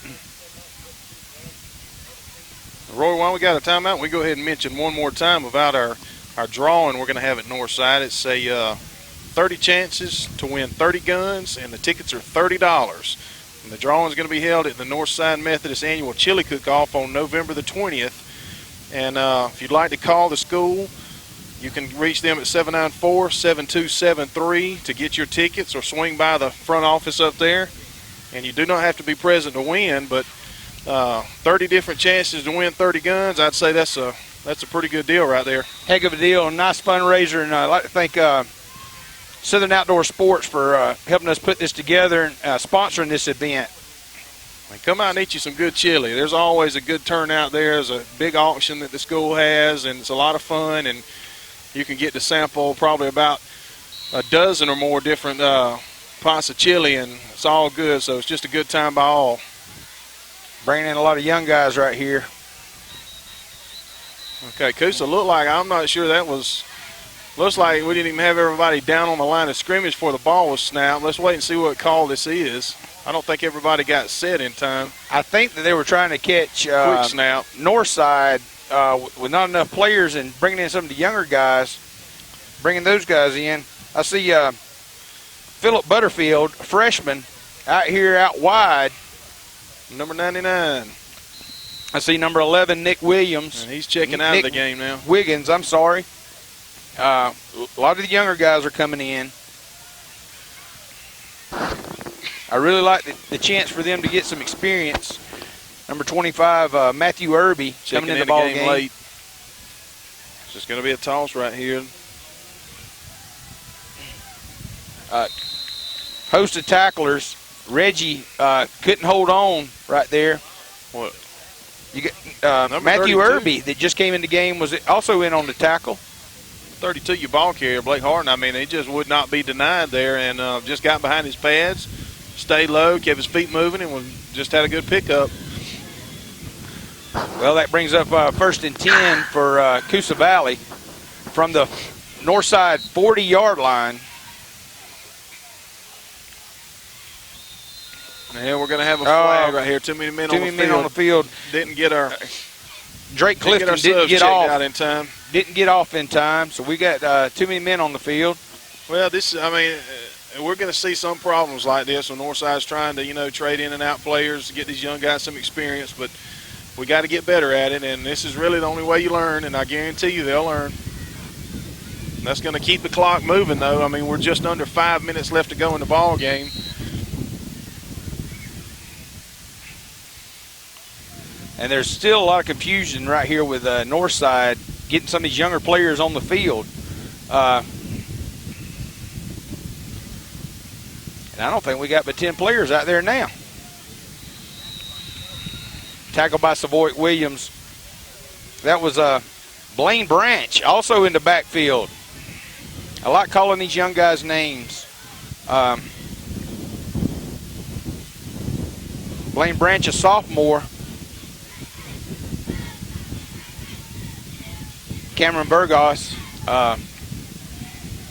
Roy, while we got a timeout, we go ahead and mention one more time about our drawing we're going to have at Northside. It's a 30 chances to win 30 guns, and the tickets are $30. And the drawing is going to be held at the Northside Methodist Annual Chili Cook-Off on November the 20th. And if you'd like to call the school, you can reach them at 794-7273 to get your tickets, or swing by the front office up there. And you do not have to be present to win, but 30 different chances to win 30 guns, I'd say that's a pretty good deal right there. Heck of a deal, nice fundraiser, and I'd like to thank Southern Outdoor Sports for helping us put this together and sponsoring this event. And come out and eat you some good chili. There's always a good turnout there. There's a big auction that the school has, and it's a lot of fun, and you can get to sample probably about a dozen or more different pots of chili, and it's all good, so it's just a good time by all. Bringing in a lot of young guys right here. Okay, Coosa looked like, I'm not sure that was, looks like we didn't even have everybody down on the line of scrimmage before the ball was snapped. Let's wait and see what call this is. I don't think everybody got set in time. I think that they were trying to catch Quick snap. Northside with not enough players and bringing in some of the younger guys, bringing those guys in. I see Philip Butterfield, freshman, out here out wide. Number 99. I see number 11, Nick Williams. And he's checking out of the game now. Wiggins, I'm sorry. A lot of the younger guys are coming in. I really like the chance for them to get some experience. Number 25, Matthew Irby, coming in the ball game late. It's just going to be a toss right here. Host of tacklers. Reggie couldn't hold on right there. What? You got Matthew 32. Irby that just came in the game was also in on the tackle. 32, your ball carrier, Blake Harden. I mean, he just would not be denied there, and just got behind his pads, stayed low, kept his feet moving, and just had a good pickup. Well, that brings up 1st and 10 for Coosa Valley from the Northside 40-yard line. And here we're going to have a flag right here. Too many men on the field. Didn't get our Drake Clifton didn't get off out in time. Didn't get off in time, so we got too many men on the field. Well, we're going to see some problems like this when Northside's trying to, trade in and out players to get these young guys some experience, but we got to get better at it, and this is really the only way you learn, and I guarantee you they'll learn. That's going to keep the clock moving, though. I mean, we're just under 5 minutes left to go in the ball game. And there's still a lot of confusion right here with Northside getting some of these younger players on the field. And I don't think we got but 10 players out there now. Tackled by Savoy Williams. That was Blaine Branch, also in the backfield. I like calling these young guys names. Blaine Branch, a sophomore. Cameron Burgos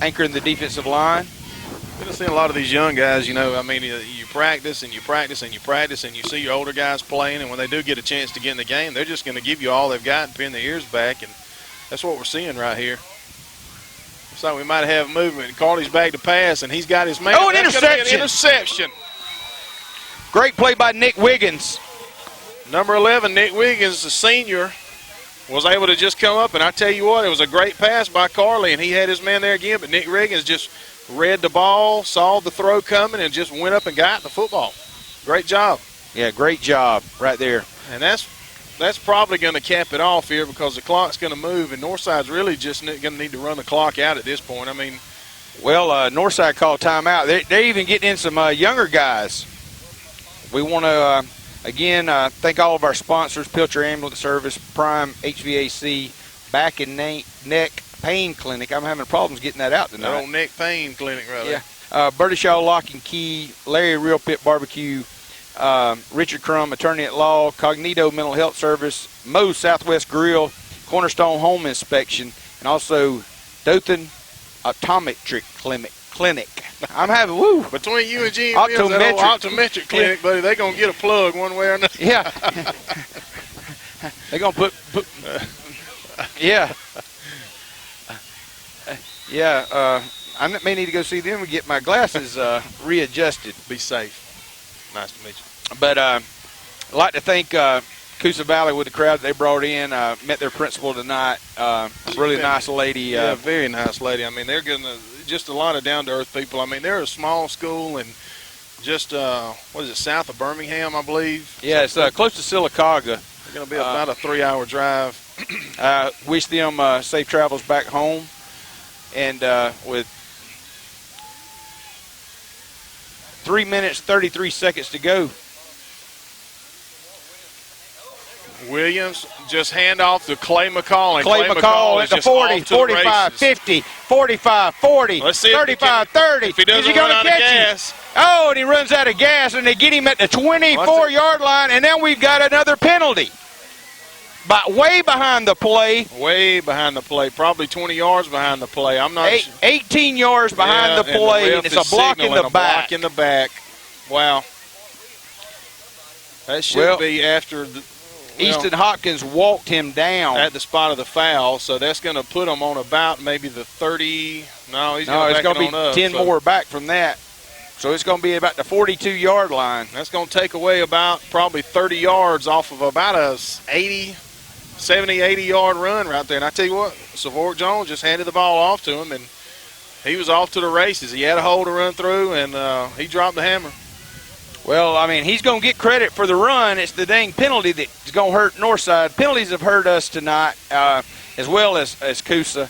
anchoring the defensive line. We've been seeing a lot of these young guys, you practice and you practice and you practice and you see your older guys playing, and when they do get a chance to get in the game, they're just going to give you all they've got and pin their ears back, and that's what we're seeing right here. Looks like we might have movement. Carly's back to pass, and he's got his man. Oh, an interception. An interception. Great play by Nick Wiggins. Number 11, Nick Wiggins, the senior, was able to just come up, and I tell you what, it was a great pass by Carly, and he had his man there again, but Nick Wiggins just read the ball, saw the throw coming, and just went up and got the football. Great job. Yeah, great job right there. And that's probably going to cap it off here because the clock's going to move, and Northside's really just going to need to run the clock out at this point. I mean, well, Northside called timeout. They're even getting in some younger guys. We want to, again, thank all of our sponsors, Pilcher Ambulance Service, Prime HVAC, Back and Neck Pain Clinic. I'm having problems getting that out tonight. That old neck pain clinic right there. Yeah. Bertie Shaw Lock and Key, Larry Real Pit Barbecue, Richard Crum, Attorney at Law, Cognito Mental Health Service, Moe's Southwest Grill, Cornerstone Home Inspection, and also Dothan Optometric Clinic. I'm having, woo. Between you and Gene Mills, that old optometric clinic, buddy, they're going to get a plug one way or another. Yeah. They're going to put yeah. Yeah, I may need to go see them and get my glasses readjusted. Be safe. Nice to meet you. But I'd like to thank Coosa Valley with the crowd they brought in. Met their principal tonight. Really nice lady. Yeah, very nice lady. I mean, they're just a lot of down-to-earth people. I mean, they're a small school and just, south of Birmingham, I believe? Yeah, it's close to Sylacauga. It's going to be about a 3-hour drive. Wish them safe travels back home. And with 3 minutes, 33 seconds to go. Williams just hand off to Clay McCall. And Clay McCall at the 40, 45, 50, 45, 40, 35, 30. If he doesn't Is he going to run out of catch him? gas. Oh, and he runs out of gas, and they get him at the 24-yard line, and then we've got another penalty. But way behind the play. Way behind the play, probably 20 yards behind the play. I'm not sure. 18 yards behind the play, and it's a block in the back. Block in the back. Wow. That should be after the Easton Hopkins walked him down at the spot of the foul, so that's going to put him on about maybe the 30. No, he's going to be up, 10 more back from that. So it's going to be about the 42-yard line. That's going to take away about probably 30 yards off of about a 70, 80-yard run right there. And I tell you what, Savort Jones just handed the ball off to him, and he was off to the races. He had a hole to run through, and he dropped the hammer. Well, I mean, he's going to get credit for the run. It's the dang penalty that's going to hurt Northside. Penalties have hurt us tonight, as well as Coosa.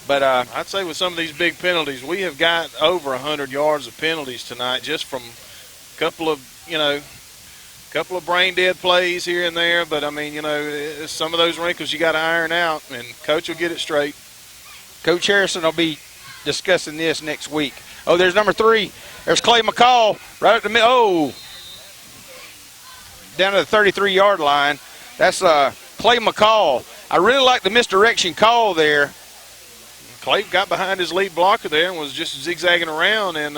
But I'd say with some of these big penalties, we have got over 100 yards of penalties tonight, just from a couple of brain dead plays here and there. But I mean, some of those wrinkles you got to iron out, and Coach will get it straight. Coach Harrison will be discussing this next week. Oh, there's number 3. There's Clay McCall right at the middle. Oh, down to the 33-yard line. That's Clay McCall. I really like the misdirection call there. Clay got behind his lead blocker there and was just zigzagging around, and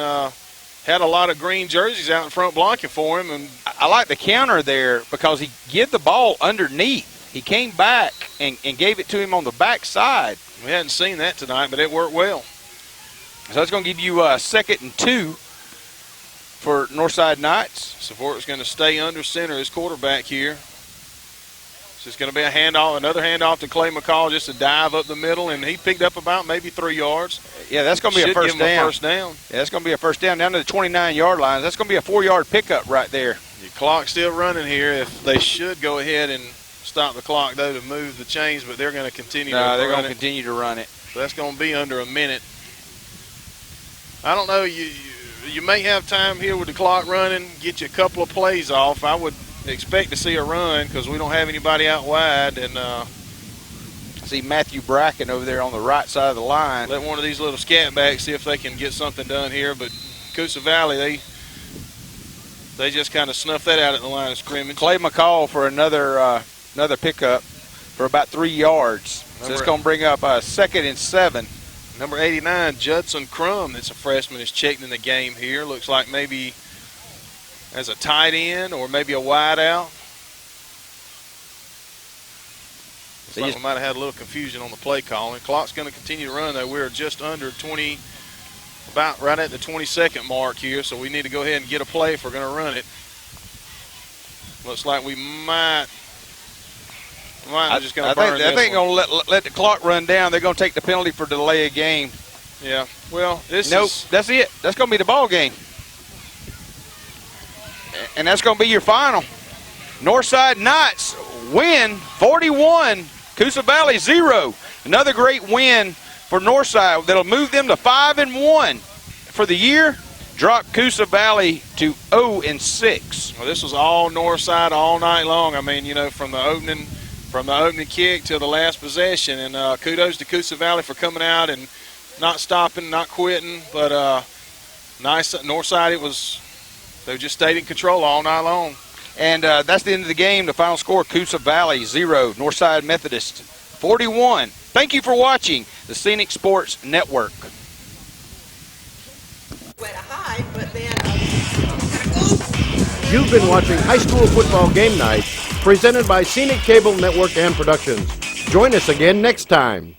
had a lot of green jerseys out in front blocking for him. And I like the counter there because he gave the ball underneath. He came back and gave it to him on the back side. We hadn't seen that tonight, but it worked well. So that's going to give you 2nd and 2 for Northside Knights. Savort's going to stay under center, his quarterback here. So it's going to be another handoff to Clay McCall, just a dive up the middle, and he picked up about maybe 3 yards. Yeah, that's going to be a first down. Yeah, that's going to be a first down to the 29-yard line. That's going to be a 4-yard pickup right there. The clock's still running here. If they should go ahead and stop the clock, though, to move the chains, but they're going to continue to run it. They're going to continue to run it. So that's going to be under a minute. I don't know. You may have time here with the clock running, get you a couple of plays off. I would expect to see a run because we don't have anybody out wide. And see Matthew Bracken over there on the right side of the line. Let one of these little scat backs see if they can get something done here. But Coosa Valley, they just kind of snuffed that out at the line of scrimmage. Clay McCall for another pickup for about 3 yards. So it's going to bring up 2nd and 7. Number 89, Judson Crum, that's a freshman, is checked in the game here. Looks like maybe as a tight end or maybe a wide out. Looks like we might have had a little confusion on the play calling. Clock's going to continue to run, though. We're just under 20, about right at the 22nd mark here, so we need to go ahead and get a play if we're going to run it. Looks like we might. Just I think going to let the clock run down. They're going to take the penalty for delay of game. Yeah. Well, that's it. That's going to be the ball game. And that's going to be your final. Northside Knights win 41, Coosa Valley 0. Another great win for Northside that'll move them to 5-1 for the year. Drop Coosa Valley to 0-6. Well, this was all Northside all night long. I mean, from the opening kick to the last possession. And kudos to Coosa Valley for coming out and not stopping, not quitting. But nice Northside, they just stayed in control all night long. And that's the end of the game. The final score, Coosa Valley 0, Northside Methodist 41. Thank you for watching the Scenic Sports Network. You've been watching High School Football Game Night, presented by Scenic Cable Network and Productions. Join us again next time.